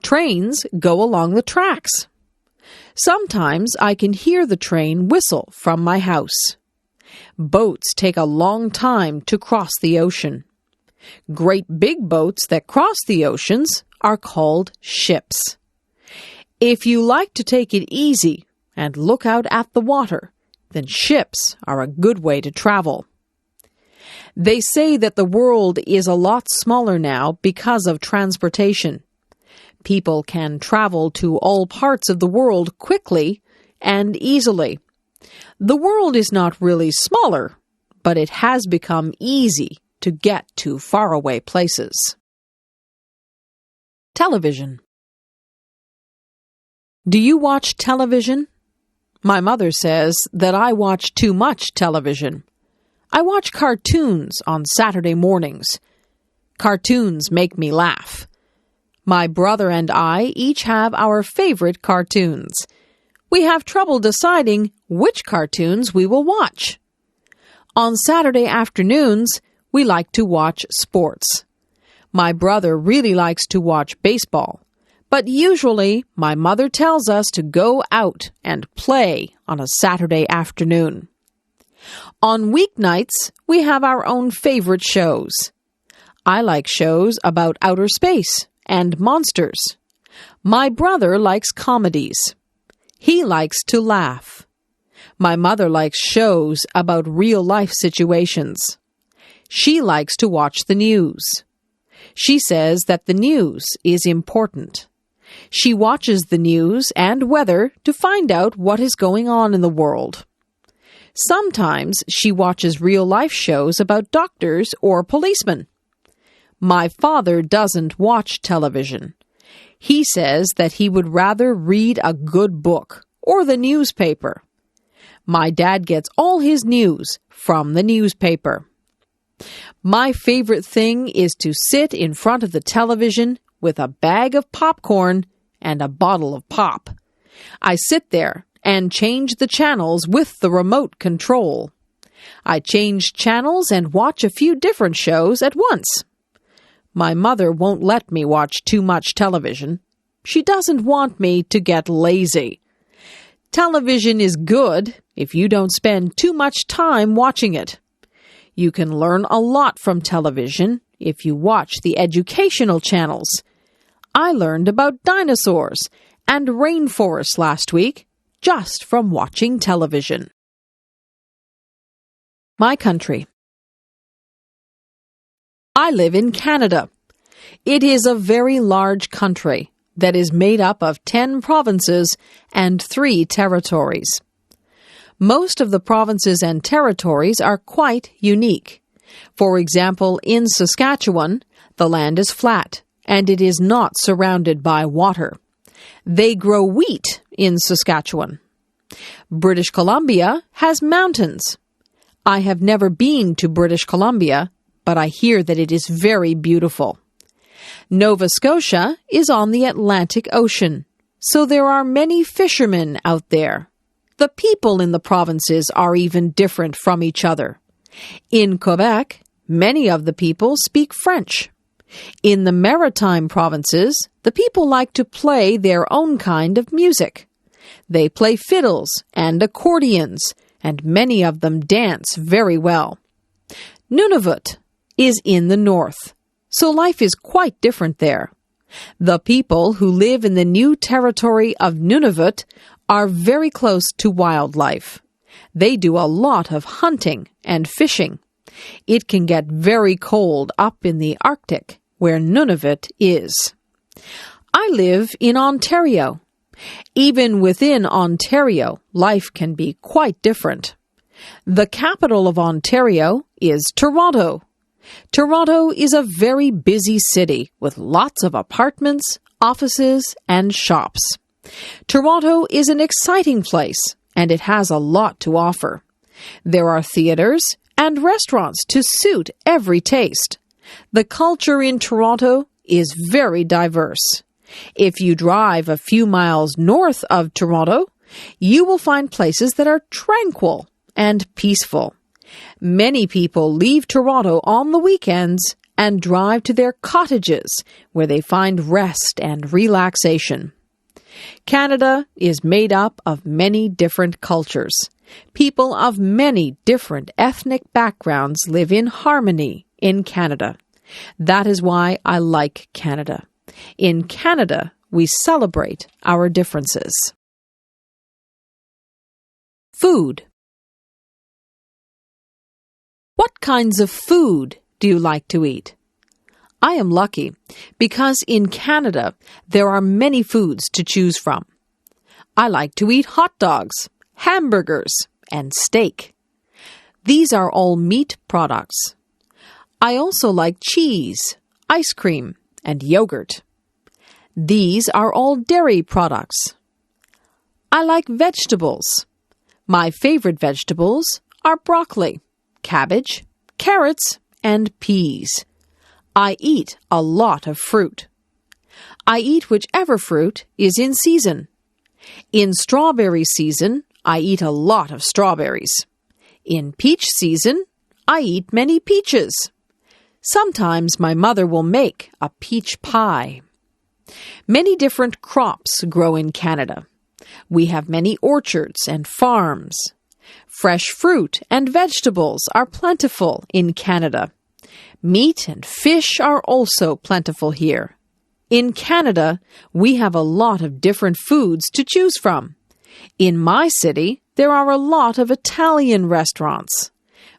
Trains go along the tracks. Sometimes I can hear the train whistle from my house. Boats take a long time to cross the ocean. Great big boats that cross the oceans are called ships. If you like to take it easy and look out at the water, then ships are a good way to travel. They say that the world is a lot smaller now because of transportation. People can travel to all parts of the world quickly and easily. The world is not really smaller, but it has become easy to get to faraway places. Television. Do you watch television? My mother says that I watch too much television. I watch cartoons on Saturday mornings. Cartoons make me laugh. My brother and I each have our favorite cartoons. We have trouble deciding which cartoons we will watch. On Saturday afternoons, we like to watch sports. My brother really likes to watch baseball, but usually my mother tells us to go out and play on a Saturday afternoon. On weeknights, we have our own favorite shows. I like shows about outer space and monsters. My brother likes comedies. He likes to laugh. My mother likes shows about real-life situations. She likes to watch the news. She says that the news is important. She watches the news and weather to find out what is going on in the world. Sometimes she watches real-life shows about doctors or policemen. My father doesn't watch television. He says that he would rather read a good book or the newspaper. My dad gets all his news from the newspaper. My favorite thing is to sit in front of the television with a bag of popcorn and a bottle of pop. I sit there and change the channels with the remote control. I change channels and watch a few different shows at once. My mother won't let me watch too much television. She doesn't want me to get lazy. Television is good if you don't spend too much time watching it. You can learn a lot from television if you watch the educational channels. I learned about dinosaurs and rainforests last week just from watching television. My country. I live in Canada. It is a very large country that is made up of 10 provinces and 3 territories. Most of the provinces and territories are quite unique. For example, in Saskatchewan, the land is flat and it is not surrounded by water. They grow wheat in Saskatchewan. British Columbia has mountains. I have never been to British Columbia, but I hear that it is very beautiful. Nova Scotia is on the Atlantic Ocean, so there are many fishermen out there. The people in the provinces are even different from each other. In Quebec, many of the people speak French. In the maritime provinces, the people like to play their own kind of music. They play fiddles and accordions, and many of them dance very well. Nunavut is in the north, so life is quite different there. The people who live in the new territory of Nunavut are very close to wildlife. They do a lot of hunting and fishing. It can get very cold up in the Arctic, where Nunavut is. I live in Ontario. Even within Ontario, life can be quite different. The capital of Ontario is Toronto. Toronto is a very busy city with lots of apartments, offices, and shops. Toronto is an exciting place, and it has a lot to offer. There are theaters and restaurants to suit every taste. The culture in Toronto is very diverse. If you drive a few miles north of Toronto, you will find places that are tranquil and peaceful. Many people leave Toronto on the weekends and drive to their cottages where they find rest and relaxation. Canada is made up of many different cultures. People of many different ethnic backgrounds live in harmony in Canada. That is why I like Canada. In Canada, we celebrate our differences. Food. What kinds of food do you like to eat? I am lucky because in Canada there are many foods to choose from. I like to eat hot dogs, hamburgers, and steak. These are all meat products. I also like cheese, ice cream, and yogurt. These are all dairy products. I like vegetables. My favorite vegetables are broccoli, cabbage, carrots, and peas. I eat a lot of fruit. I eat whichever fruit is in season. In strawberry season, I eat a lot of strawberries. In peach season, I eat many peaches. Sometimes my mother will make a peach pie. Many different crops grow in Canada. We have many orchards and farms. Fresh fruit and vegetables are plentiful in Canada. Meat and fish are also plentiful here. In Canada, we have a lot of different foods to choose from. In my city, there are a lot of Italian restaurants.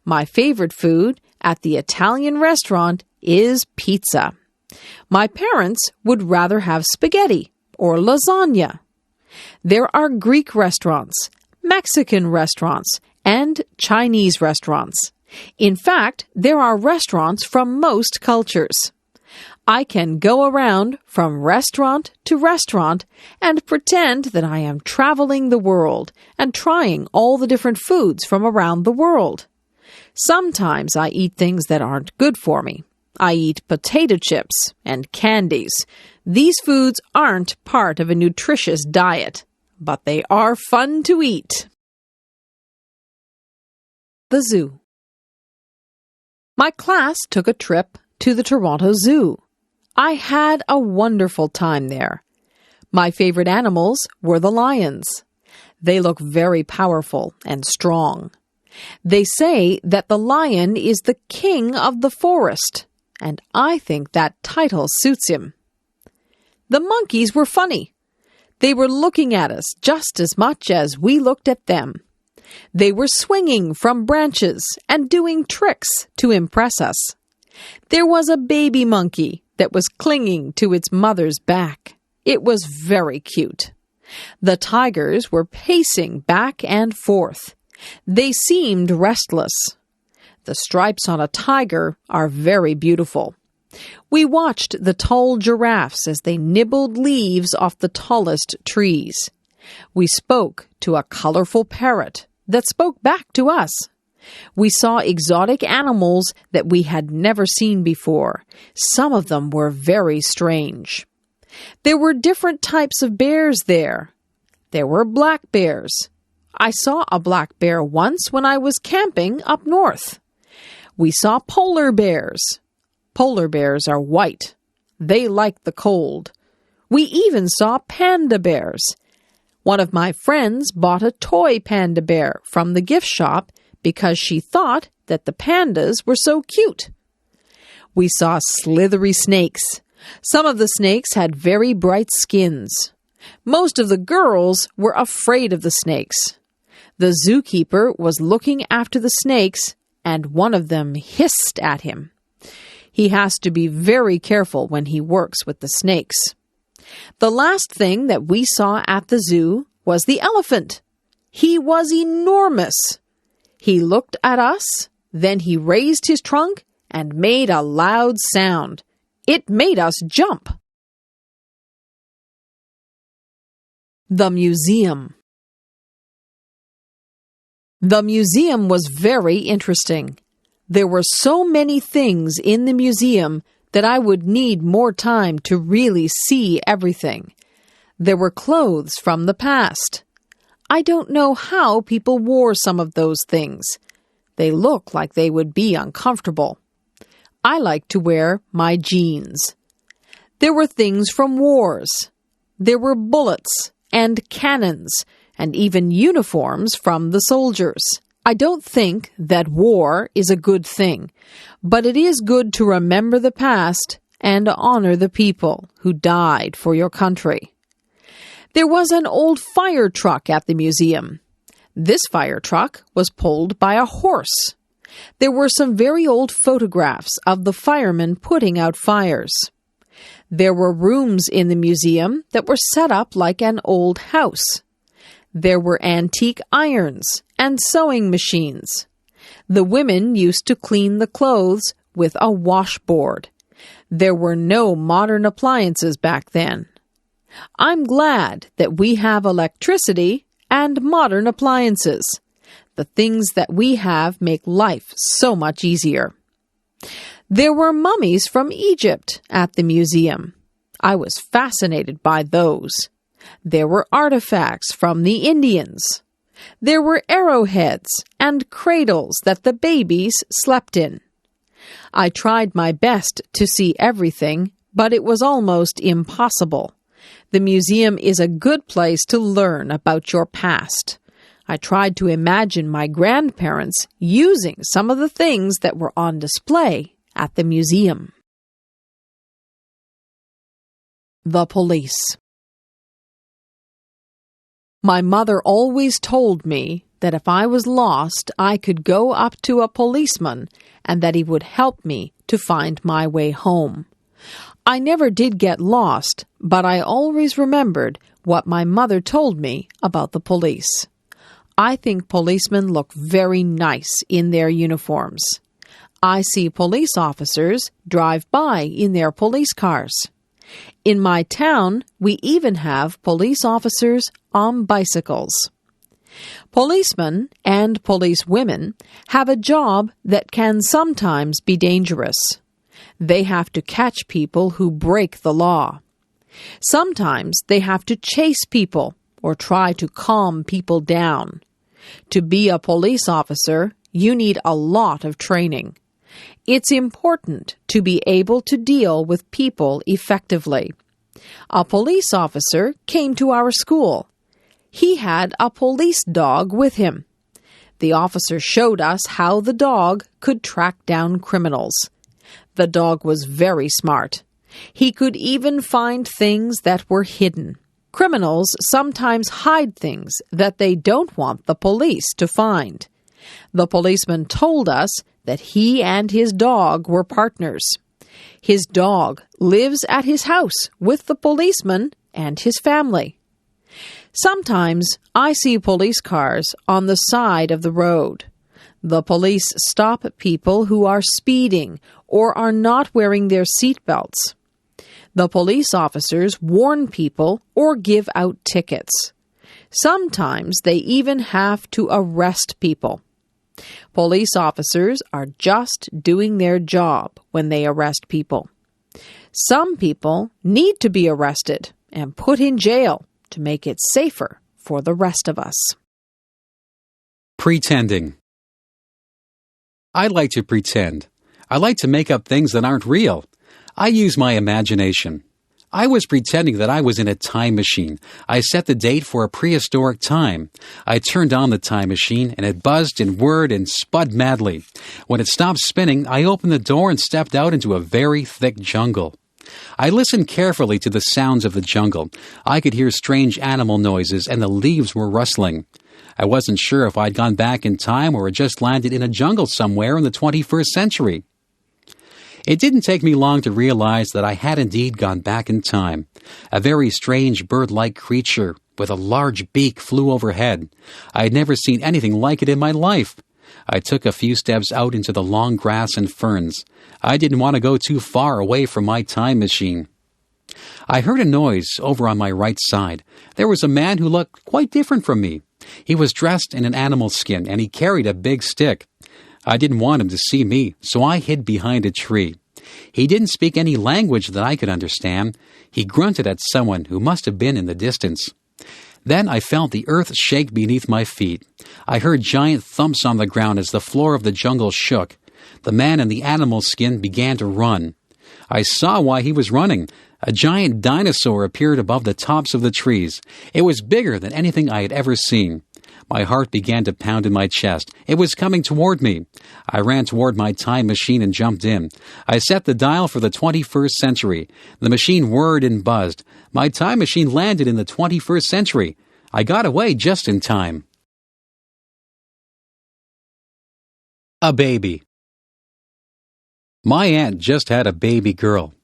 My favorite food at the Italian restaurant is pizza. My parents would rather have spaghetti or lasagna. There are Greek restaurants, Mexican restaurants, and Chinese restaurants. In fact, there are restaurants from most cultures. I can go around from restaurant to restaurant and pretend that I am traveling the world and trying all the different foods from around the world. Sometimes I eat things that aren't good for me. I eat potato chips and candies. These foods aren't part of a nutritious diet, but they are fun to eat. The zoo. My class took a trip to the Toronto Zoo. I had a wonderful time there. My favorite animals were the lions. They look very powerful and strong. They say that the lion is the king of the forest, and I think that title suits him. The monkeys were funny. They were looking at us just as much as we looked at them. They were swinging from branches and doing tricks to impress us. There was a baby monkey that was clinging to its mother's back. It was very cute. The tigers were pacing back and forth. They seemed restless. The stripes on a tiger are very beautiful. We watched the tall giraffes as they nibbled leaves off the tallest trees. We spoke to a colorful parrot that spoke back to us. We saw exotic animals that we had never seen before. Some of them were very strange. There were different types of bears there. There were black bears. I saw a black bear once when I was camping up north. We saw polar bears. Polar bears are white. They like the cold. We even saw panda bears. One of my friends bought a toy panda bear from the gift shop because she thought that the pandas were so cute. We saw slithery snakes. Some of the snakes had very bright skins. Most of the girls were afraid of the snakes. The zookeeper was looking after the snakes, and one of them hissed at him. He has to be very careful when he works with the snakes. The last thing that we saw at the zoo was the elephant. He was enormous. He looked at us, then he raised his trunk and made a loud sound. It made us jump. The museum. The museum was very interesting. There were so many things in the museum that I would need more time to really see everything. There were clothes from the past. I don't know how people wore some of those things. They look like they would be uncomfortable. I like to wear my jeans. There were things from wars. There were bullets and cannons and even uniforms from the soldiers. I don't think that war is a good thing, but it is good to remember the past and honor the people who died for your country. There was an old fire truck at the museum. This fire truck was pulled by a horse. There were some very old photographs of the firemen putting out fires. There were rooms in the museum that were set up like an old house. There were antique irons and sewing machines. The women used to clean the clothes with a washboard. There were no modern appliances back then. I'm glad that we have electricity and modern appliances. The things that we have make life so much easier. There were mummies from Egypt at the museum. I was fascinated by those. There were artifacts from the Indians. There were arrowheads and cradles that the babies slept in. I tried my best to see everything, but it was almost impossible. The museum is a good place to learn about your past. I tried to imagine my grandparents using some of the things that were on display at the museum. The police. My mother always told me that if I was lost, I could go up to a policeman and that he would help me to find my way home. I never did get lost, but I always remembered what my mother told me about the police. I think policemen look very nice in their uniforms. I see police officers drive by in their police cars. In my town, we even have police officers on bicycles. Policemen and policewomen have a job that can sometimes be dangerous. They have to catch people who break the law. Sometimes they have to chase people or try to calm people down. To be a police officer, you need a lot of training. It's important to be able to deal with people effectively. A police officer came to our school. He had a police dog with him. The officer showed us how the dog could track down criminals. The dog was very smart. He could even find things that were hidden. Criminals sometimes hide things that they don't want the police to find. The policeman told us that he and his dog were partners. His dog lives at his house with the policeman and his family. Sometimes I see police cars on the side of the road. The police stop people who are speeding or are not wearing their seatbelts. The police officers warn people or give out tickets. Sometimes they even have to arrest people. Police officers are just doing their job when they arrest people. Some people need to be arrested and put in jail to make it safer for the rest of us. Pretending. I like to pretend. I like to make up things that aren't real. I use my imagination. I was pretending that I was in a time machine. I set the date for a prehistoric time. I turned on the time machine, and it buzzed and whirred and spud madly. When it stopped spinning, I opened the door and stepped out into a very thick jungle. I listened carefully to the sounds of the jungle. I could hear strange animal noises, and the leaves were rustling. I wasn't sure if I'd gone back in time or had just landed in a jungle somewhere in the 21st century. It didn't take me long to realize that I had indeed gone back in time. A very strange bird-like creature with a large beak flew overhead. I had never seen anything like it in my life. I took a few steps out into the long grass and ferns. I didn't want to go too far away from my time machine. I heard a noise over on my right side. There was a man who looked quite different from me. He was dressed in an animal skin, and he carried a big stick. I didn't want him to see me, so I hid behind a tree. He didn't speak any language that I could understand. He grunted at someone who must have been in the distance. Then I felt the earth shake beneath my feet. I heard giant thumps on the ground as the floor of the jungle shook. The man in the animal skin began to run. I saw why he was running. A giant dinosaur appeared above the tops of the trees. It was bigger than anything I had ever seen. My heart began to pound in my chest. It was coming toward me. I ran toward my time machine and jumped in. I set the dial for the 21st century. The machine whirred and buzzed. My time machine landed in the 21st century. I got away just in time. A baby. My aunt just had a baby girl.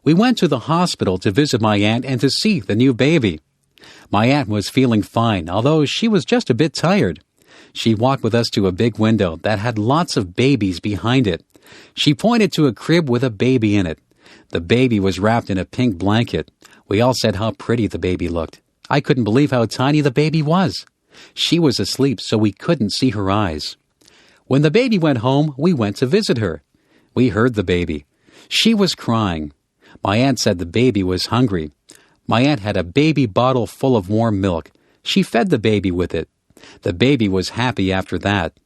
We went to the hospital to visit my aunt and to see the new baby. My aunt was feeling fine, although she was just a bit tired. She walked with us to a big window that had lots of babies behind it. She pointed to a crib with a baby in it. The baby was wrapped in a pink blanket. We all said how pretty the baby looked. I couldn't believe how tiny the baby was. She was asleep, so we couldn't see her eyes. When the baby went home, we went to visit her. We heard the baby. She was crying. My aunt said the baby was hungry. My aunt had a baby bottle full of warm milk. She fed the baby with it. The baby was happy after that.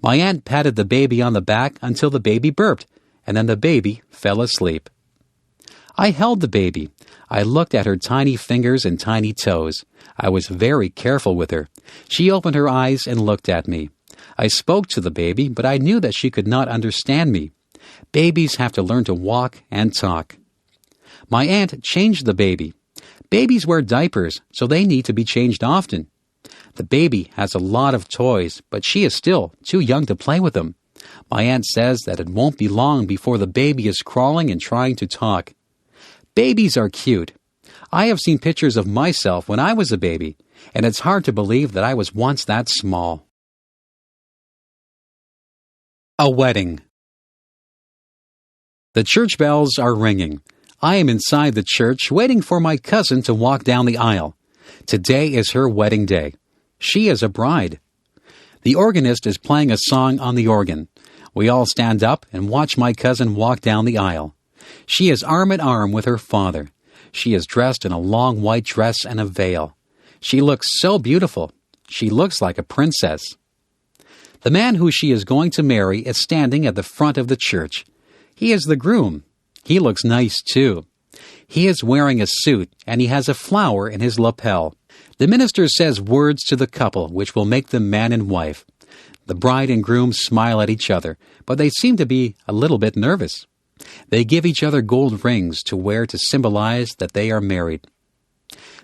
My aunt patted the baby on the back until the baby burped, and then the baby fell asleep. I held the baby. I looked at her tiny fingers and tiny toes. I was very careful with her. She opened her eyes and looked at me. I spoke to the baby, but I knew that she could not understand me. Babies have to learn to walk and talk. My aunt changed the baby. Babies wear diapers, so they need to be changed often. The baby has a lot of toys, but she is still too young to play with them. My aunt says that it won't be long before the baby is crawling and trying to talk. Babies are cute. I have seen pictures of myself when I was a baby, and it's hard to believe that I was once that small. A wedding. The church bells are ringing. I am inside the church waiting for my cousin to walk down the aisle. Today is her wedding day. She is a bride. The organist is playing a song on the organ. We all stand up and watch my cousin walk down the aisle. She is arm in arm with her father. She is dressed in a long white dress and a veil. She looks so beautiful. She looks like a princess. The man who she is going to marry is standing at the front of the church. He is the groom. He looks nice, too. He is wearing a suit, and he has a flower in his lapel. The minister says words to the couple which will make them man and wife. The bride and groom smile at each other, but they seem to be a little bit nervous. They give each other gold rings to wear to symbolize that they are married.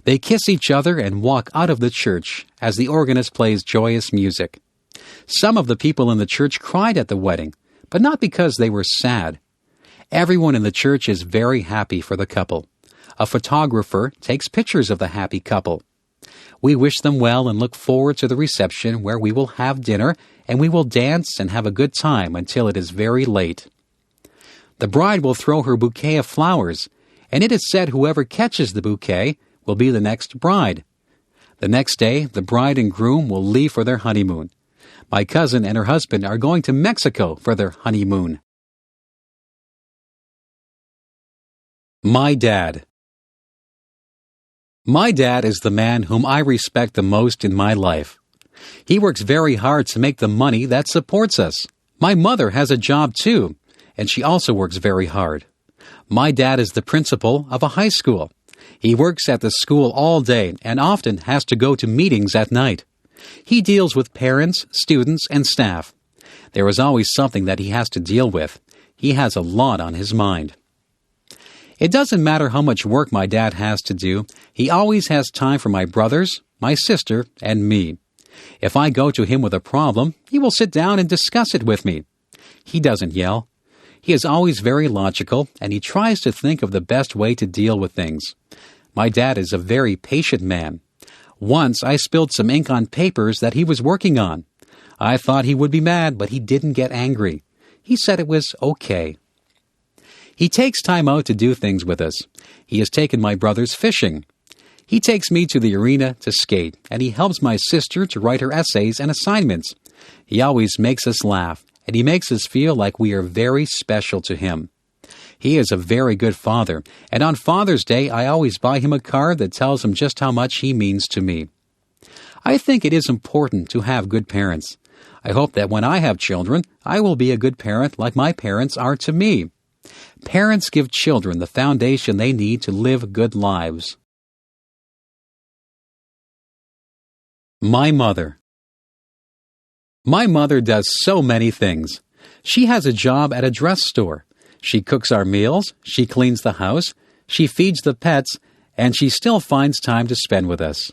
They kiss each other and walk out of the church as the organist plays joyous music. Some of the people in the church cried at the wedding, but not because they were sad. Everyone in the church is very happy for the couple. A photographer takes pictures of the happy couple. We wish them well and look forward to the reception where we will have dinner and we will dance and have a good time until it is very late. The bride will throw her bouquet of flowers, and it is said whoever catches the bouquet will be the next bride. The next day, the bride and groom will leave for their honeymoon. My cousin and her husband are going to Mexico for their honeymoon. My dad. My dad is the man whom I respect the most in my life. He works very hard to make the money that supports us. My mother has a job too, and she also works very hard. My dad is the principal of a high school. He works at the school all day and often has to go to meetings at night. He deals with parents, students, and staff. There is always something that he has to deal with. He has a lot on his mind. It doesn't matter how much work my dad has to do, he always has time for my brothers, my sister, and me. If I go to him with a problem, he will sit down and discuss it with me. He doesn't yell. He is always very logical, and he tries to think of the best way to deal with things. My dad is a very patient man. Once I spilled some ink on papers that he was working on. I thought he would be mad, but he didn't get angry. He said it was okay. He takes time out to do things with us. He has taken my brothers fishing. He takes me to the arena to skate, and he helps my sister to write her essays and assignments. He always makes us laugh, and he makes us feel like we are very special to him. He is a very good father, and on Father's Day I always buy him a card that tells him just how much he means to me. I think it is important to have good parents. I hope that when I have children, I will be a good parent like my parents are to me. Parents give children the foundation they need to live good lives. My mother. My mother does so many things. She has a job at a dress store. She cooks our meals, she cleans the house, she feeds the pets, and she still finds time to spend with us.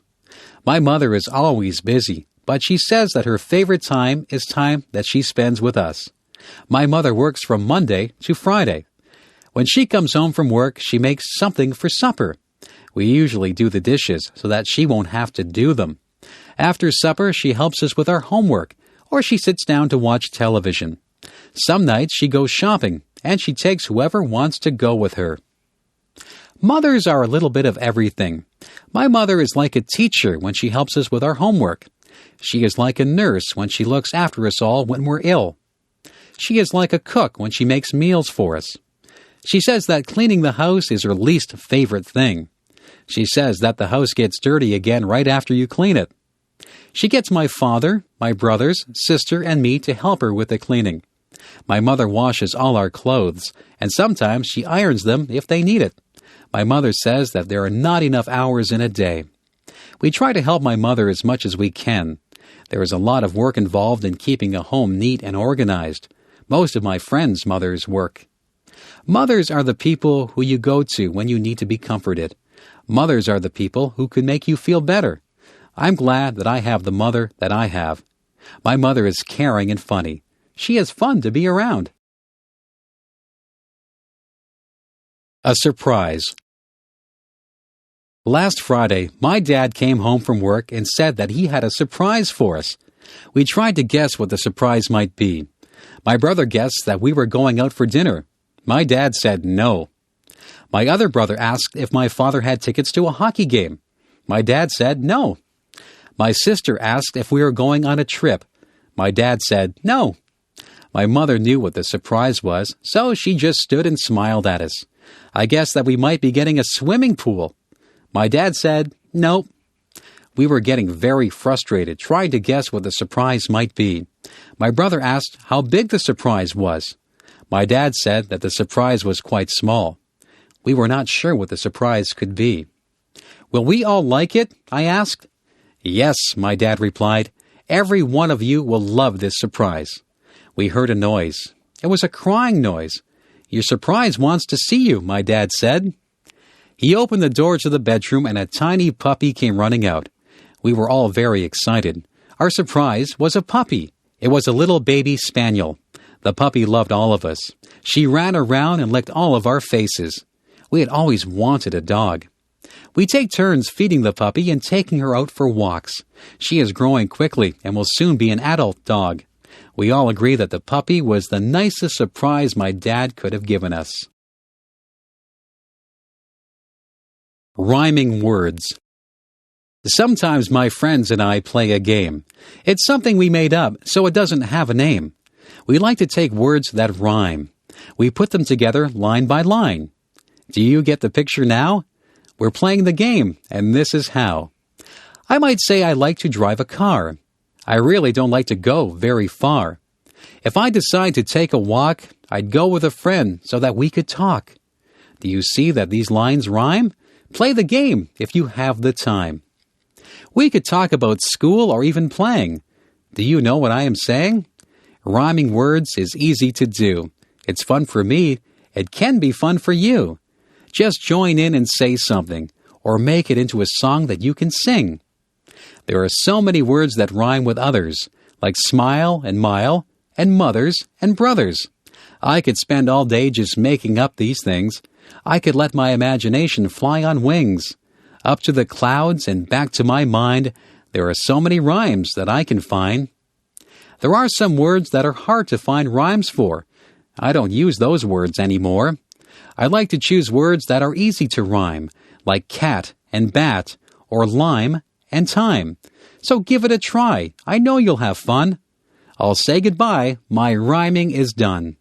My mother is always busy, but she says that her favorite time is time that she spends with us. My mother works from Monday to Friday. When she comes home from work, she makes something for supper. We usually do the dishes so that she won't have to do them. After supper, she helps us with our homework, or she sits down to watch television. Some nights she goes shopping, and she takes whoever wants to go with her. Mothers are a little bit of everything. My mother is like a teacher when she helps us with our homework. She is like a nurse when she looks after us all when we're ill. She is like a cook when she makes meals for us. She says that cleaning the house is her least favorite thing. She says that the house gets dirty again right after you clean it. She gets my father, my brothers, sister, and me to help her with the cleaning. My mother washes all our clothes, and sometimes she irons them if they need it. My mother says that there are not enough hours in a day. We try to help my mother as much as we can. There is a lot of work involved in keeping a home neat and organized. Most of my friends' mothers work. Mothers are the people who you go to when you need to be comforted. Mothers are the people who can make you feel better. I'm glad that I have the mother that I have. My mother is caring and funny. She is fun to be around. A surprise. Last Friday, my dad came home from work and said that he had a surprise for us. We tried to guess what the surprise might be. My brother guessed that we were going out for dinner. My dad said no. My other brother asked if my father had tickets to a hockey game. My dad said no. My sister asked if we were going on a trip. My dad said no. My mother knew what the surprise was, so she just stood and smiled at us. I guessed that we might be getting a swimming pool. My dad said nope. We were getting very frustrated, trying to guess what the surprise might be. My brother asked how big the surprise was. My dad said that the surprise was quite small. We were not sure what the surprise could be. Will we all like it? I asked. Yes, my dad replied. Every one of you will love this surprise. We heard a noise. It was a crying noise. Your surprise wants to see you, my dad said. He opened the door to the bedroom and a tiny puppy came running out. We were all very excited. Our surprise was a puppy. It was a little baby spaniel. The puppy loved all of us. She ran around and licked all of our faces. We had always wanted a dog. We take turns feeding the puppy and taking her out for walks. She is growing quickly and will soon be an adult dog. We all agree that the puppy was the nicest surprise my dad could have given us. Rhyming words. Sometimes my friends and I play a game. It's something we made up, so it doesn't have a name. We like to take words that rhyme. We put them together line by line. Do you get the picture now? We're playing the game, and this is how. I might say I like to drive a car. I really don't like to go very far. If I decide to take a walk, I'd go with a friend so that we could talk. Do you see that these lines rhyme? Play the game if you have the time. We could talk about school or even playing. Do you know what I am saying? Rhyming words is easy to do. It's fun for me. It can be fun for you. Just join in and say something, or make it into a song that you can sing. There are so many words that rhyme with others, like smile and mile, and mothers and brothers. I could spend all day just making up these things. I could let my imagination fly on wings. Up to the clouds and back to my mind, there are so many rhymes that I can find. There are some words that are hard to find rhymes for. I don't use those words anymore. I like to choose words that are easy to rhyme, like cat and bat, or lime and time. So give it a try. I know you'll have fun. I'll say goodbye. My rhyming is done.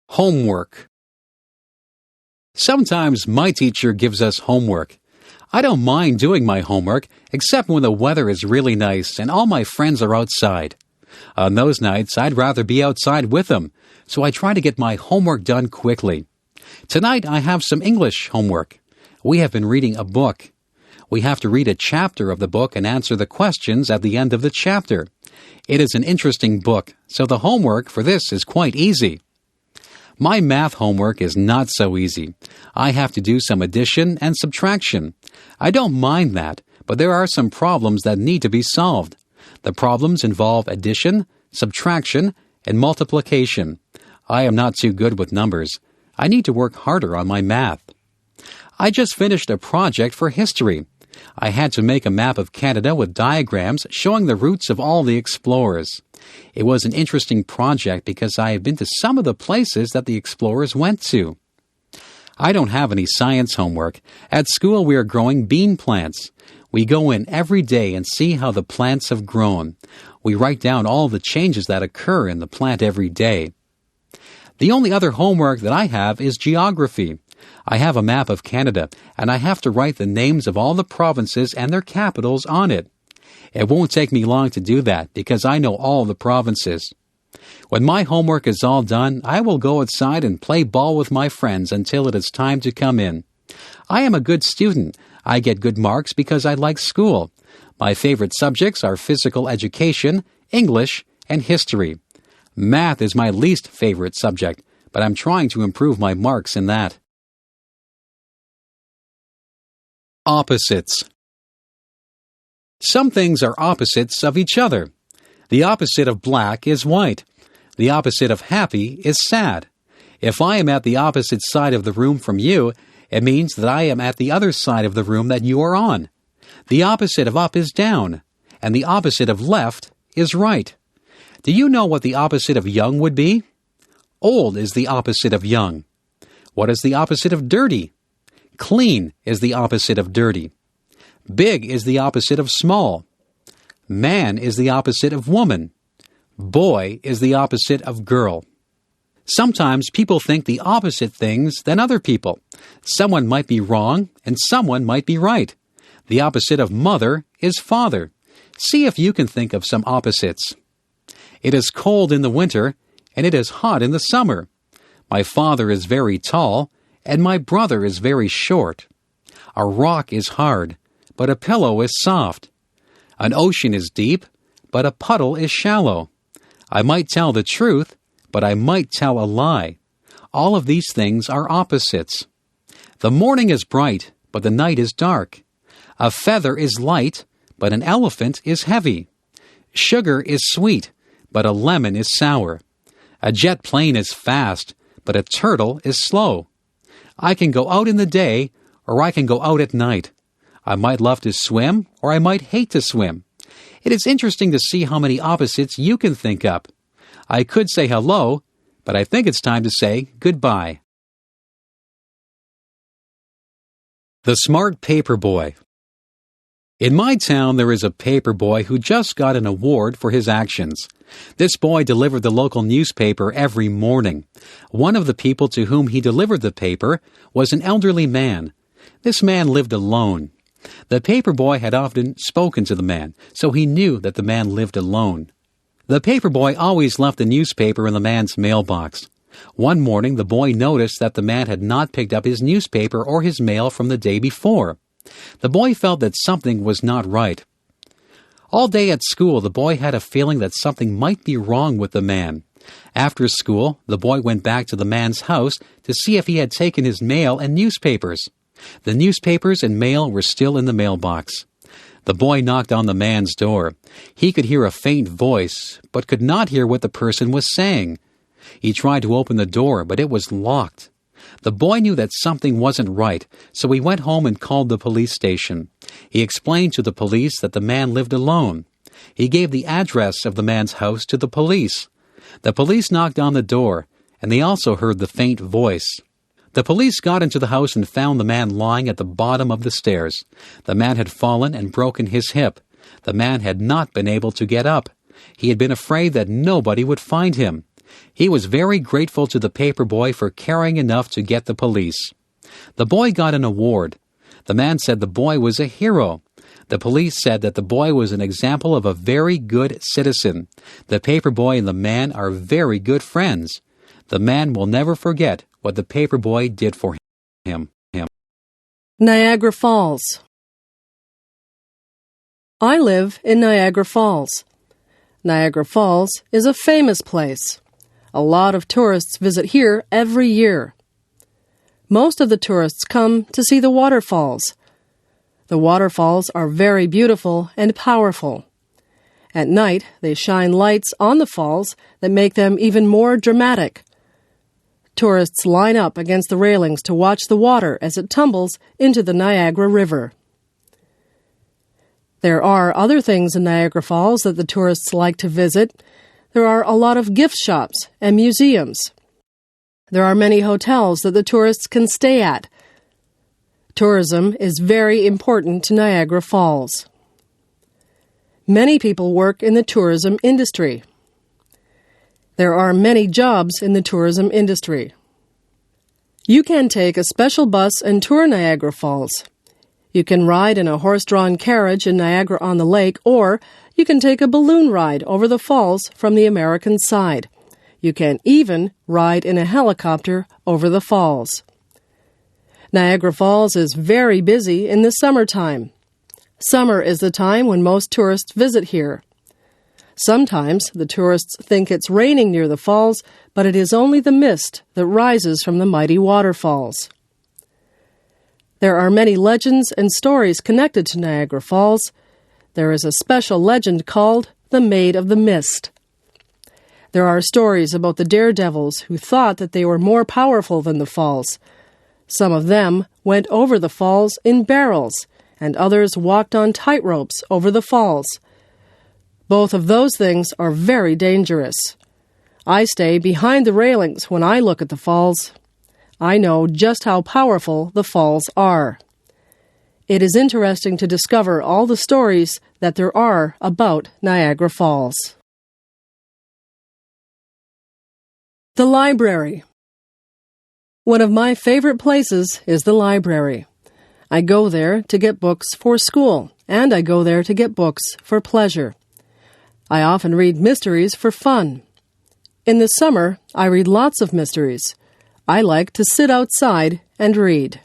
Homework. Sometimes my teacher gives us homework. I don't mind doing my homework, except when the weather is really nice and all my friends are outside. On those nights, I'd rather be outside with them, so I try to get my homework done quickly. Tonight, I have some English homework. We have been reading a book. We have to read a chapter of the book and answer the questions at the end of the chapter. It is an interesting book, so the homework for this is quite easy. My math homework is not so easy. I have to do some addition and subtraction. I don't mind that, but there are some problems that need to be solved. The problems involve addition, subtraction, and multiplication. I am not too good with numbers. I need to work harder on my math. I just finished a project for history. I had to make a map of Canada with diagrams showing the routes of all the explorers. It was an interesting project because I have been to some of the places that the explorers went to. I don't have any science homework. At school we are growing bean plants. We go in every day and see how the plants have grown. We write down all the changes that occur in the plant every day. The only other homework that I have is geography. I have a map of Canada, and I have to write the names of all the provinces and their capitals on it. It won't take me long to do that because I know all the provinces. When my homework is all done, I will go outside and play ball with my friends until it is time to come in. I am a good student. I get good marks because I like school. My favorite subjects are physical education, English, and history. Math is my least favorite subject, but I'm trying to improve my marks in that. Opposites. Some things are opposites of each other. The opposite of black is white. The opposite of happy is sad. If I am at the opposite side of the room from you, it means that I am at the other side of the room that you are on. The opposite of up is down, and the opposite of left is right. Do you know what the opposite of young would be? Old is the opposite of young. What is the opposite of dirty? Clean is the opposite of dirty. Big is the opposite of small. Man is the opposite of woman. Boy is the opposite of girl. Sometimes people think the opposite things than other people. Someone might be wrong and someone might be right. The opposite of mother is father. See if you can think of some opposites. It is cold in the winter and it is hot in the summer. My father is very tall and my brother is very short. A rock is hard, but a pillow is soft. An ocean is deep, but a puddle is shallow. I might tell the truth, but I might tell a lie. All of these things are opposites. The morning is bright, but the night is dark. A feather is light, but an elephant is heavy. Sugar is sweet, but a lemon is sour. A jet plane is fast, but a turtle is slow. I can go out in the day, or I can go out at night. I might love to swim, or I might hate to swim. It is interesting to see how many opposites you can think up. I could say hello, but I think it's time to say goodbye. The Smart Paperboy. In my town, there is a paperboy who just got an award for his actions. This boy delivered the local newspaper every morning. One of the people to whom he delivered the paper was an elderly man. This man lived alone. The paperboy had often spoken to the man, so he knew that the man lived alone. The paperboy always left the newspaper in the man's mailbox. One morning, the boy noticed that the man had not picked up his newspaper or his mail from the day before. The boy felt that something was not right. All day at school, the boy had a feeling that something might be wrong with the man. After school, the boy went back to the man's house to see if he had taken his mail and newspapers. The newspapers and mail were still in the mailbox. The boy knocked on the man's door. He could hear a faint voice, but could not hear what the person was saying. He tried to open the door, but it was locked. The boy knew that something wasn't right, so he went home and called the police station. He explained to the police that the man lived alone. He gave the address of the man's house to the police. The police knocked on the door, and they also heard the faint voice. The police got into the house and found the man lying at the bottom of the stairs. The man had fallen and broken his hip. The man had not been able to get up. He had been afraid that nobody would find him. He was very grateful to the paperboy for caring enough to get the police. The boy got an award. The man said the boy was a hero. The police said that the boy was an example of a very good citizen. The paperboy and the man are very good friends. The man will never forget what the paperboy did for him. Niagara Falls. I live in Niagara Falls. Niagara Falls is a famous place. A lot of tourists visit here every year. Most of the tourists come to see the waterfalls. The waterfalls are very beautiful and powerful. At night, they shine lights on the falls that make them even more dramatic. Tourists line up against the railings to watch the water as it tumbles into the Niagara River. There are other things in Niagara Falls that the tourists like to visit. There are a lot of gift shops and museums. There are many hotels that the tourists can stay at. Tourism is very important to Niagara Falls. Many people work in the tourism industry. There are many jobs in the tourism industry. You can take a special bus and tour Niagara Falls. You can ride in a horse-drawn carriage in Niagara-on-the-Lake, or you can take a balloon ride over the falls from the American side. You can even ride in a helicopter over the falls. Niagara Falls is very busy in the summertime. Summer is the time when most tourists visit here. Sometimes the tourists think it's raining near the falls, but it is only the mist that rises from the mighty waterfalls. There are many legends and stories connected to Niagara Falls. There is a special legend called the Maid of the Mist. There are stories about the daredevils who thought that they were more powerful than the falls. Some of them went over the falls in barrels, and others walked on tightropes over the falls. Both of those things are very dangerous. I stay behind the railings when I look at the falls. I know just how powerful the falls are. It is interesting to discover all the stories that there are about Niagara Falls. The library. One of my favorite places is the library. I go there to get books for school, and I go there to get books for pleasure. I often read mysteries for fun. In the summer, I read lots of mysteries. I like to sit outside and read.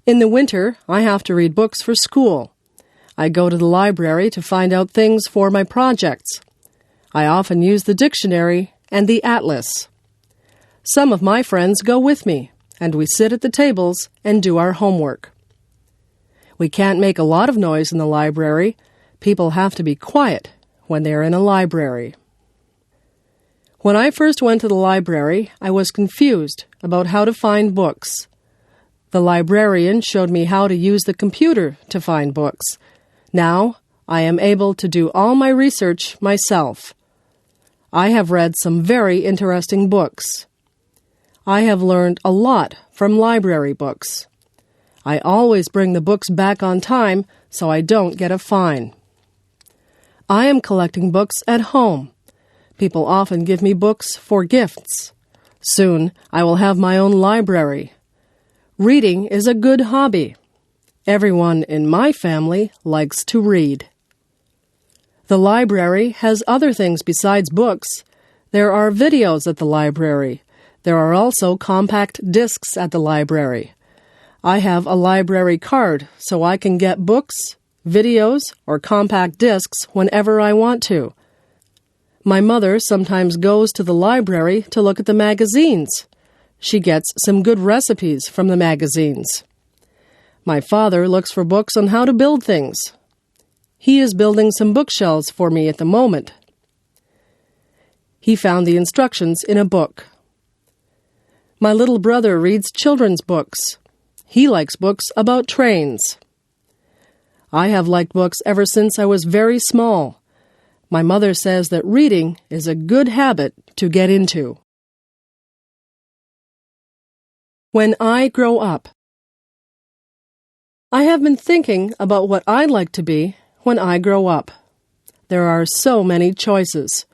In the winter, I have to read books for school. I go to the library to find out things for my projects. I often use the dictionary and the atlas. Some of my friends go with me, and we sit at the tables and do our homework. We can't make a lot of noise in the library. People have to be quiet when they're in a library. When I first went to the library, I was confused about how to find books. The librarian showed me how to use the computer to find books. Now, I am able to do all my research myself. I have read some very interesting books. I have learned a lot from library books. I always bring the books back on time so I don't get a fine. I am collecting books at home. People often give me books for gifts. Soon, I will have my own library. Reading is a good hobby. Everyone in my family likes to read. The library has other things besides books. There are videos at the library. There are also compact discs at the library. I have a library card so I can get books, videos, or compact discs whenever I want to. My mother sometimes goes to the library to look at the magazines. She gets some good recipes from the magazines. My father looks for books on how to build things. He is building some bookshelves for me at the moment. He found the instructions in a book. My little brother reads children's books. He likes books about trains. I have liked books ever since I was very small. My mother says that reading is a good habit to get into. When I grow up. I have been thinking about what I'd like to be when I grow up. There are so many choices.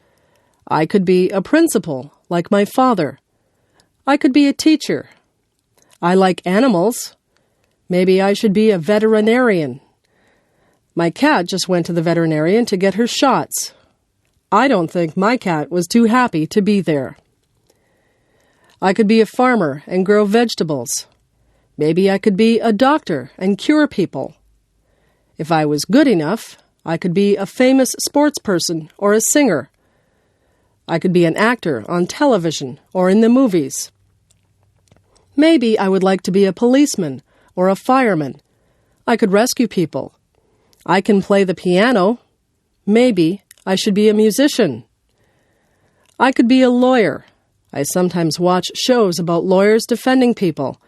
I could be a principal, like my father. I could be a teacher. I like animals. Maybe I should be a veterinarian. My cat just went to the veterinarian to get her shots. I don't think my cat was too happy to be there. I could be a farmer and grow vegetables. Maybe I could be a doctor and cure people. If I was good enough, I could be a famous sports person or a singer. I could be an actor on television or in the movies. Maybe I would like to be a policeman or a fireman. I could rescue people. I can play the piano. Maybe I should be a musician. I could be a lawyer. I sometimes watch shows about lawyers defending people.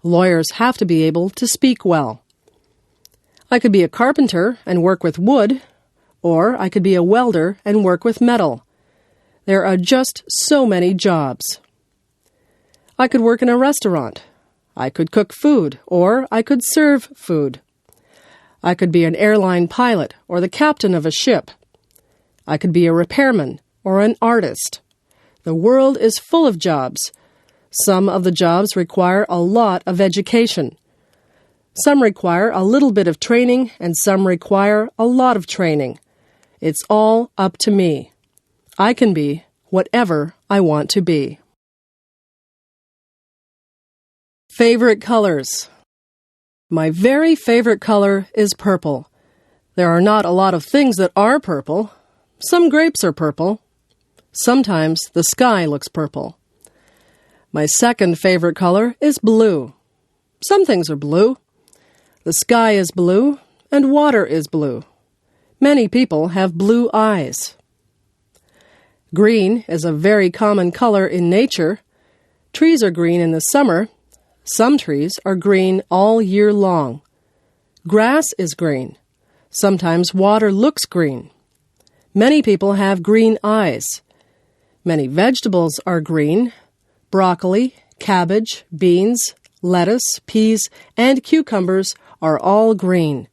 Lawyers have to be able to speak well. I could be a carpenter and work with wood, or I could be a welder and work with metal. There are just so many jobs. I could work in a restaurant. I could cook food, or I could serve food. I could be an airline pilot or the captain of a ship. I could be a repairman or an artist. The world is full of jobs. Some of the jobs require a lot of education. Some require a little bit of training, and some require a lot of training. It's all up to me. I can be whatever I want to be. Favorite colors. My very favorite color is purple. There are not a lot of things that are purple. Some grapes are purple. Sometimes the sky looks purple. My second favorite color is blue. Some things are blue. The sky is blue, and water is blue. Many people have blue eyes. Green is a very common color in nature. Trees are green in the summer. Some trees are green all year long. Grass is green. Sometimes water looks green. Many people have green eyes. Many vegetables are green. Broccoli, cabbage, beans, lettuce, peas, and cucumbers are all green.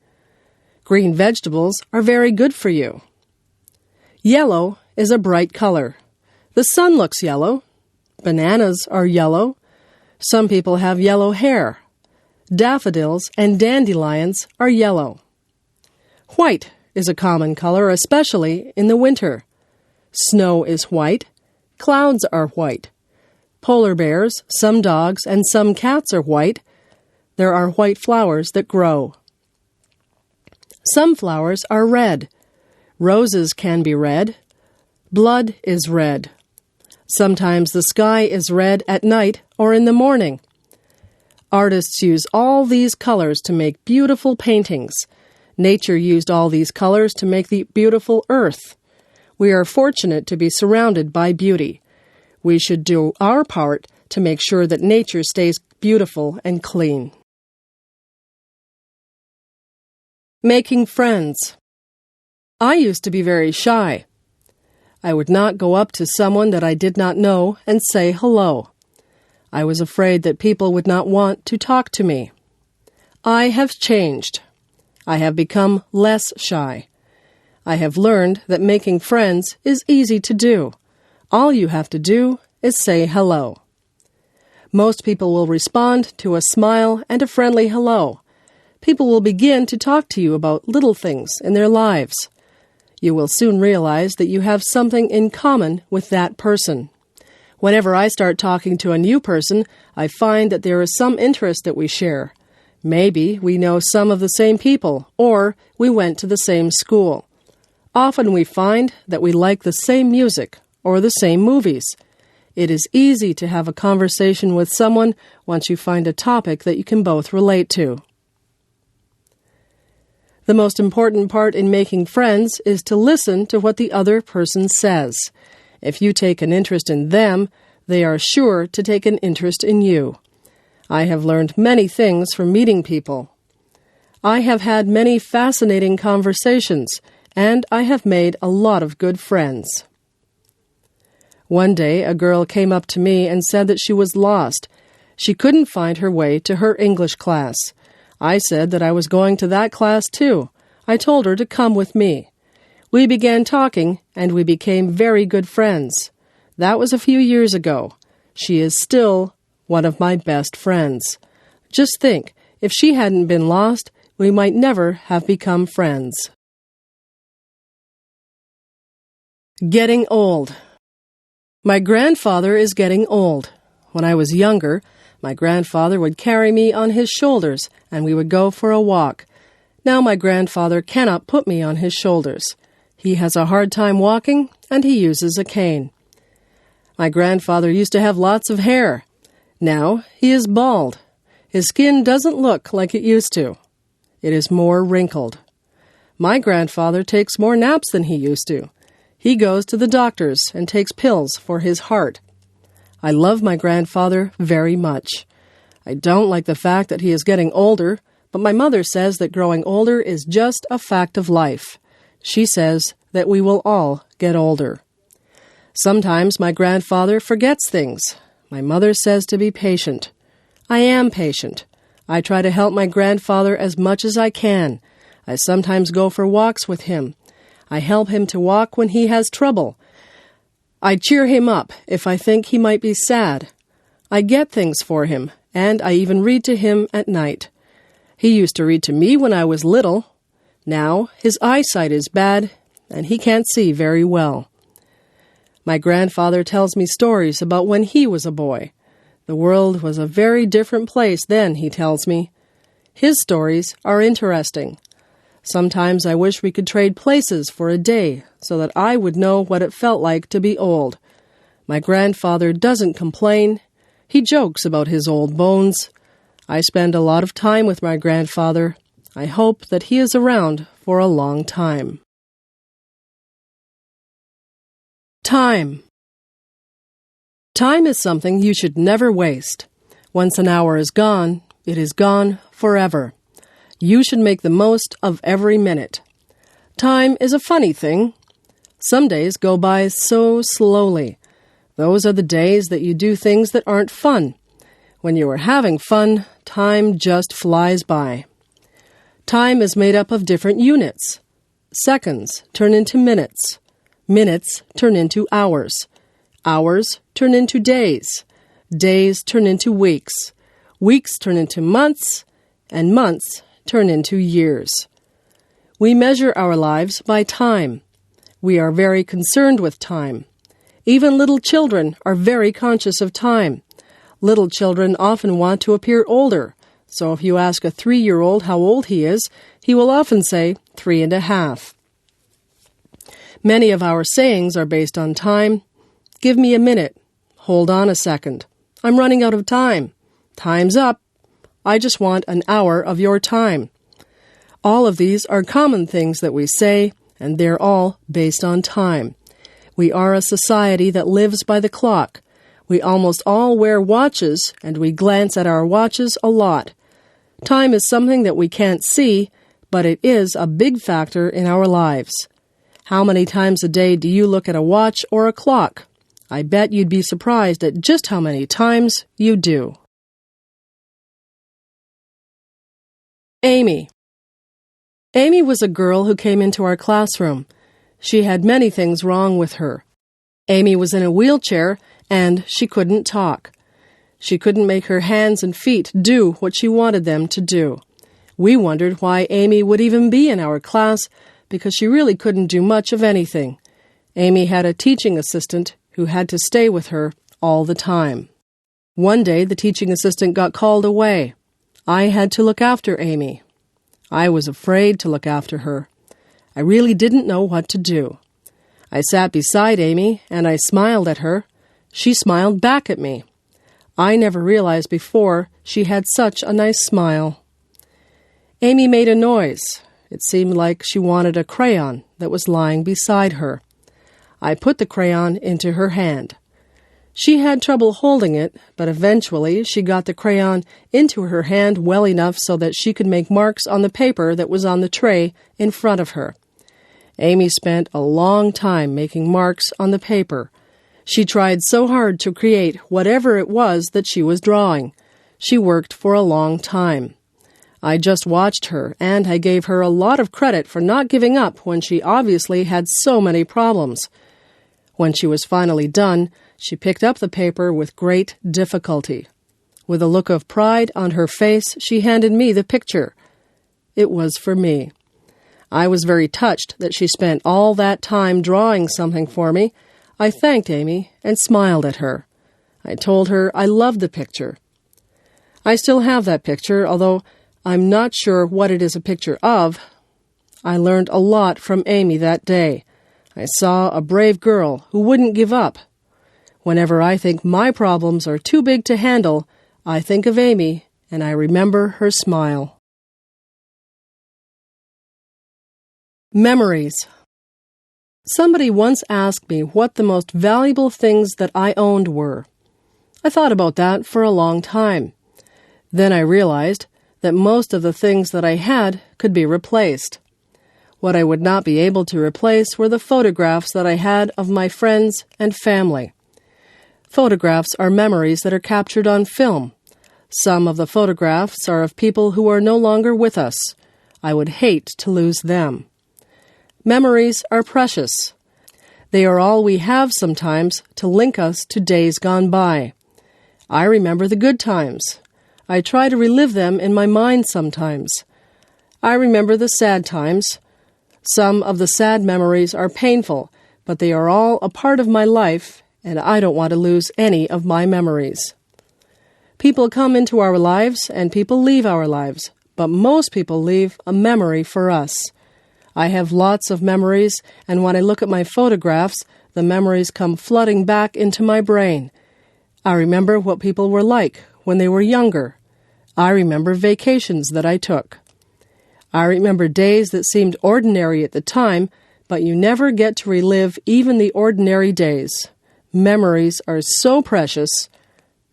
Green vegetables are very good for you. Yellow is a bright color. The sun looks yellow. Bananas are yellow. Some people have yellow hair. Daffodils and dandelions are yellow. White is a common color, especially in the winter. Snow is white. Clouds are white. Polar bears, some dogs, and some cats are white. There are white flowers that grow. Some flowers are red. Roses can be red. Blood is red. Sometimes the sky is red at night or in the morning. Artists use all these colors to make beautiful paintings. Nature used all these colors to make the beautiful earth. We are fortunate to be surrounded by beauty. We should do our part to make sure that nature stays beautiful and clean. Making friends. I used to be very shy. I would not go up to someone that I did not know and say hello. I was afraid that people would not want to talk to me. I have changed. I have become less shy. I have learned that making friends is easy to do. All you have to do is say hello. Most people will respond to a smile and a friendly hello. People will begin to talk to you about little things in their lives. You will soon realize that you have something in common with that person. Whenever I start talking to a new person, I find that there is some interest that we share. Maybe we know some of the same people, or we went to the same school. Often we find that we like the same music or the same movies. It is easy to have a conversation with someone once you find a topic that you can both relate to. The most important part in making friends is to listen to what the other person says. If you take an interest in them, they are sure to take an interest in you. I have learned many things from meeting people. I have had many fascinating conversations, and I have made a lot of good friends. One day, a girl came up to me and said that she was lost. She couldn't find her way to her English class. I said that I was going to that class too. I told her to come with me. We began talking, and we became very good friends. That was a few years ago. She is still one of my best friends. Just think, if she hadn't been lost, we might never have become friends. Getting old. My grandfather is getting old. When I was younger, my grandfather would carry me on his shoulders, and we would go for a walk. Now my grandfather cannot put me on his shoulders. He has a hard time walking, and he uses a cane. My grandfather used to have lots of hair. Now he is bald. His skin doesn't look like it used to. It is more wrinkled. My grandfather takes more naps than he used to. He goes to the doctors and takes pills for his heart. I love my grandfather very much. I don't like the fact that he is getting older, but my mother says that growing older is just a fact of life. She says that we will all get older. Sometimes my grandfather forgets things. My mother says to be patient. I am patient. I try to help my grandfather as much as I can. I sometimes go for walks with him. I help him to walk when he has trouble. I cheer him up if I think he might be sad. I get things for him, and I even read to him at night. He used to read to me when I was little. Now his eyesight is bad, and he can't see very well. My grandfather tells me stories about when he was a boy. The world was a very different place then, he tells me. His stories are interesting. Sometimes I wish we could trade places for a day so that I would know what it felt like to be old. My grandfather doesn't complain. He jokes about his old bones. I spend a lot of time with my grandfather. I hope that he is around for a long time. Time. Time is something you should never waste. Once an hour is gone, it is gone forever. You should make the most of every minute. Time is a funny thing. Some days go by so slowly. Those are the days that you do things that aren't fun. When you are having fun, time just flies by. Time is made up of different units. Seconds turn into minutes. Minutes turn into hours. Hours turn into days. Days turn into weeks. Weeks turn into months. And months turn into years. We measure our lives by time. We are very concerned with time. Even little children are very conscious of time. Little children often want to appear older, so if you ask a 3-year-old how old he is, he will often say 3.5. Many of our sayings are based on time. Give me a minute. Hold on a second. I'm running out of time. Time's up. I just want an hour of your time. All of these are common things that we say, and they're all based on time. We are a society that lives by the clock. We almost all wear watches, and we glance at our watches a lot. Time is something that we can't see, but it is a big factor in our lives. How many times a day do you look at a watch or a clock? I bet you'd be surprised at just how many times you do. Amy. Amy was a girl who came into our classroom. She had many things wrong with her. Amy was in a wheelchair, and she couldn't talk. She couldn't make her hands and feet do what she wanted them to do. We wondered why Amy would even be in our class, because she really couldn't do much of anything. Amy had a teaching assistant who had to stay with her all the time. One day, the teaching assistant got called away. I had to look after Amy. I was afraid to look after her. I really didn't know what to do. I sat beside Amy, and I smiled at her. She smiled back at me. I never realized before she had such a nice smile. Amy made a noise. It seemed like she wanted a crayon that was lying beside her. I put the crayon into her hand. She had trouble holding it, but eventually she got the crayon into her hand well enough so that she could make marks on the paper that was on the tray in front of her. Amy spent a long time making marks on the paper. She tried so hard to create whatever it was that she was drawing. She worked for a long time. I just watched her, and I gave her a lot of credit for not giving up when she obviously had so many problems. When she was finally done, she picked up the paper with great difficulty. With a look of pride on her face, she handed me the picture. It was for me. I was very touched that she spent all that time drawing something for me. I thanked Amy and smiled at her. I told her I loved the picture. I still have that picture, although I'm not sure what it is a picture of. I learned a lot from Amy that day. I saw a brave girl who wouldn't give up. Whenever I think my problems are too big to handle, I think of Amy and I remember her smile. Memories. Somebody once asked me what the most valuable things that I owned were. I thought about that for a long time. Then I realized that most of the things that I had could be replaced. What I would not be able to replace were the photographs that I had of my friends and family. Photographs are memories that are captured on film. Some of the photographs are of people who are no longer with us. I would hate to lose them. Memories are precious. They are all we have sometimes to link us to days gone by. I remember the good times. I try to relive them in my mind sometimes. I remember the sad times. Some of the sad memories are painful, but they are all a part of my life, and I don't want to lose any of my memories. People come into our lives, and people leave our lives, but most people leave a memory for us. I have lots of memories, and when I look at my photographs, the memories come flooding back into my brain. I remember what people were like when they were younger. I remember vacations that I took. I remember days that seemed ordinary at the time, but you never get to relive even the ordinary days. Memories are so precious.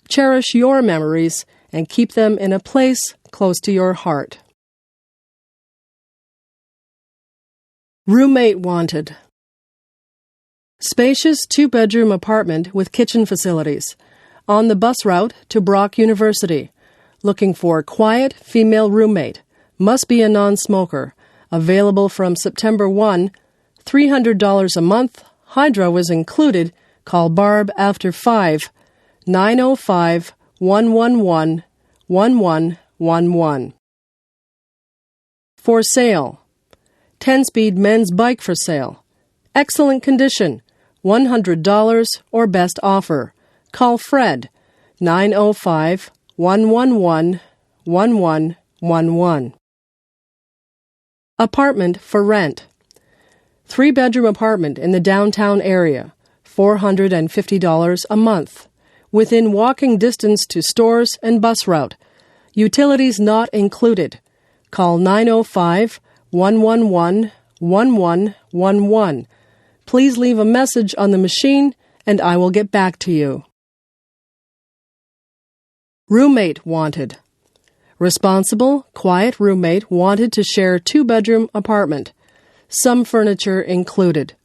Cherish your memories and keep them in a place close to your heart. Roommate wanted. Spacious 2-bedroom apartment with kitchen facilities. On the bus route to Brock University. Looking for quiet female roommate. Must be a non-smoker. Available from September 1. $300 a month. Hydro is included. Call Barb after 5. 905-111-1111. For sale. 10-speed men's bike for sale. Excellent condition. $100 or best offer. Call Fred. 905-111-1111. Apartment for rent. 3-bedroom apartment in the downtown area. $450 a month. Within walking distance to stores and bus route. Utilities not included. Call 905-111-1111. Please leave a message on the machine and I will get back to you. Roommate wanted. Responsible, quiet roommate wanted to share 2-bedroom apartment. Some furniture included.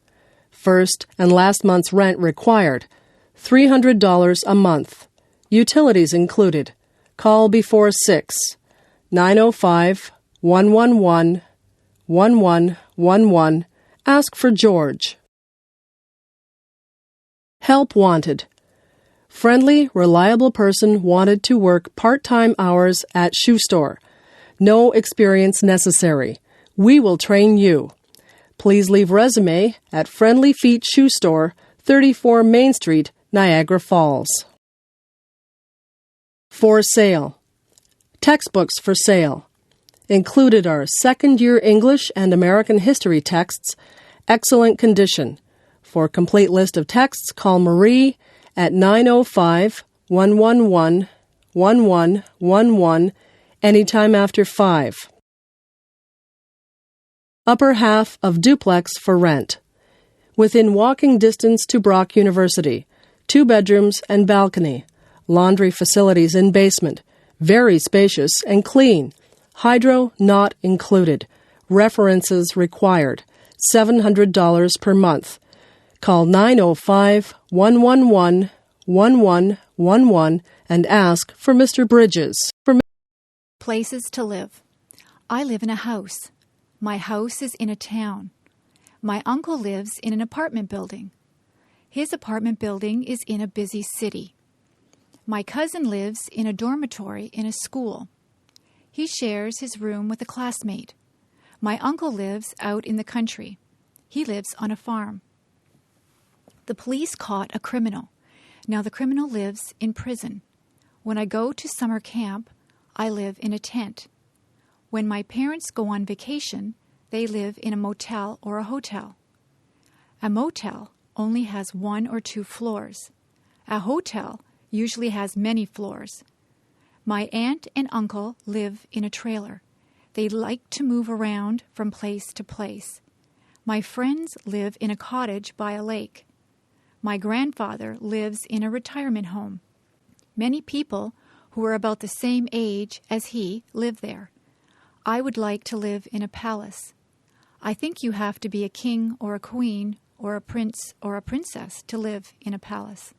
First and last month's rent required. $300 a month. Utilities included. Call before 6. 905-111-1111. Ask for George. Help wanted. Friendly, reliable person wanted to work part-time hours at shoe store. No experience necessary. We will train you. Please leave resume at Friendly Feet Shoe Store, 34 Main Street, Niagara Falls. For sale. Textbooks for sale. Included are second-year English and American history texts, excellent condition. For a complete list of texts, call Marie at 905-111-1111 anytime after 5. Upper half of duplex for rent. Within walking distance to Brock University. 2 bedrooms and balcony. Laundry facilities in basement. Very spacious and clean. Hydro not included. References required. $700 per month. Call 905-111-1111 and ask for Mr. Bridges. Places to live. I live in a house. My house is in a town. My uncle lives in an apartment building. His apartment building is in a busy city. My cousin lives in a dormitory in a school. He shares his room with a classmate. My uncle lives out in the country. He lives on a farm. The police caught a criminal. Now the criminal lives in prison. When I go to summer camp, I live in a tent. When my parents go on vacation, they live in a motel or a hotel. A motel only has 1 or 2 floors. A hotel usually has many floors. My aunt and uncle live in a trailer. They like to move around from place to place. My friends live in a cottage by a lake. My grandfather lives in a retirement home. Many people who are about the same age as he live there. I would like to live in a palace. I think you have to be a king or a queen or a prince or a princess to live in a palace.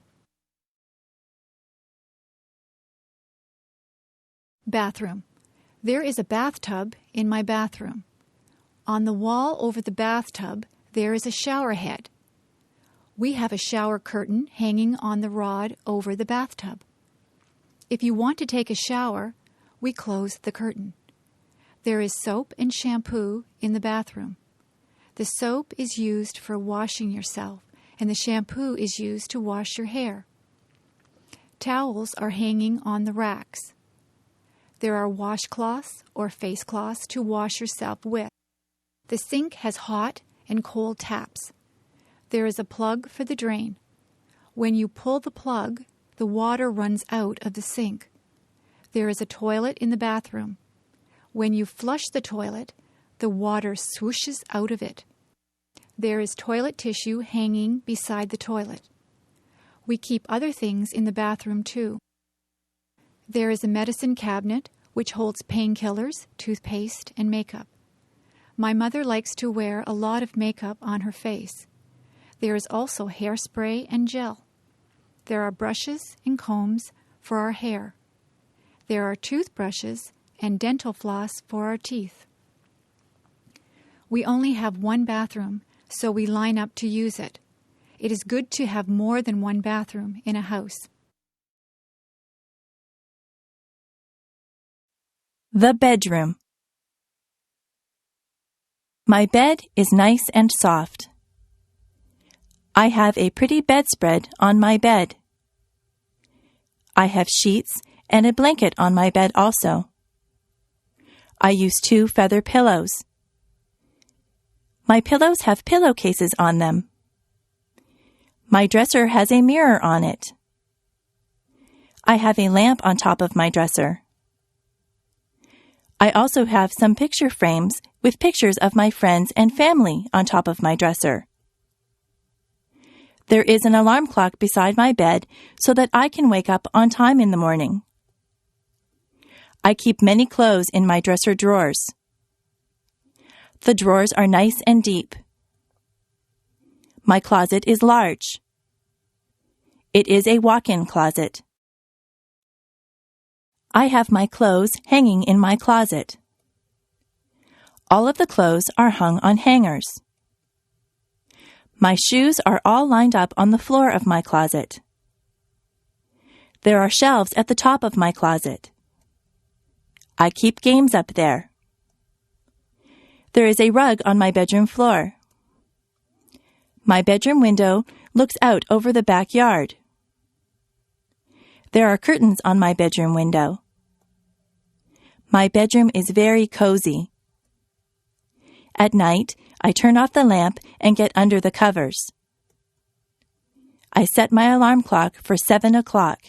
Bathroom. There is a bathtub in my bathroom. On the wall over the bathtub, there is a shower head. We have a shower curtain hanging on the rod over the bathtub. If you want to take a shower, we close the curtain. There is soap and shampoo in the bathroom. The soap is used for washing yourself, and the shampoo is used to wash your hair. Towels are hanging on the racks. There are washcloths or face cloths to wash yourself with. The sink has hot and cold taps. There is a plug for the drain. When you pull the plug, the water runs out of the sink. There is a toilet in the bathroom. When you flush the toilet, the water swooshes out of it. There is toilet tissue hanging beside the toilet. We keep other things in the bathroom too. There is a medicine cabinet which holds painkillers, toothpaste, and makeup. My mother likes to wear a lot of makeup on her face. There is also hairspray and gel. There are brushes and combs for our hair. There are toothbrushes and dental floss for our teeth. We only have one bathroom, so we line up to use it. It is good to have more than one bathroom in a house. The bedroom. My bed is nice and soft. I have a pretty bedspread on my bed. I have sheets and a blanket on my bed also. I use 2 feather pillows. My pillows have pillowcases on them. My dresser has a mirror on it. I have a lamp on top of my dresser. I also have some picture frames with pictures of my friends and family on top of my dresser. There is an alarm clock beside my bed so that I can wake up on time in the morning. I keep many clothes in my dresser drawers. The drawers are nice and deep. My closet is large. It is a walk-in closet. I have my clothes hanging in my closet. All of the clothes are hung on hangers. My shoes are all lined up on the floor of my closet. There are shelves at the top of my closet. I keep games up there. There is a rug on my bedroom floor. My bedroom window looks out over the backyard. There are curtains on my bedroom window. My bedroom is very cozy. At night, I turn off the lamp and get under the covers. I set my alarm clock for 7 o'clock.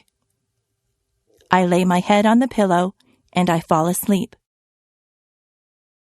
I lay my head on the pillow and I fall asleep.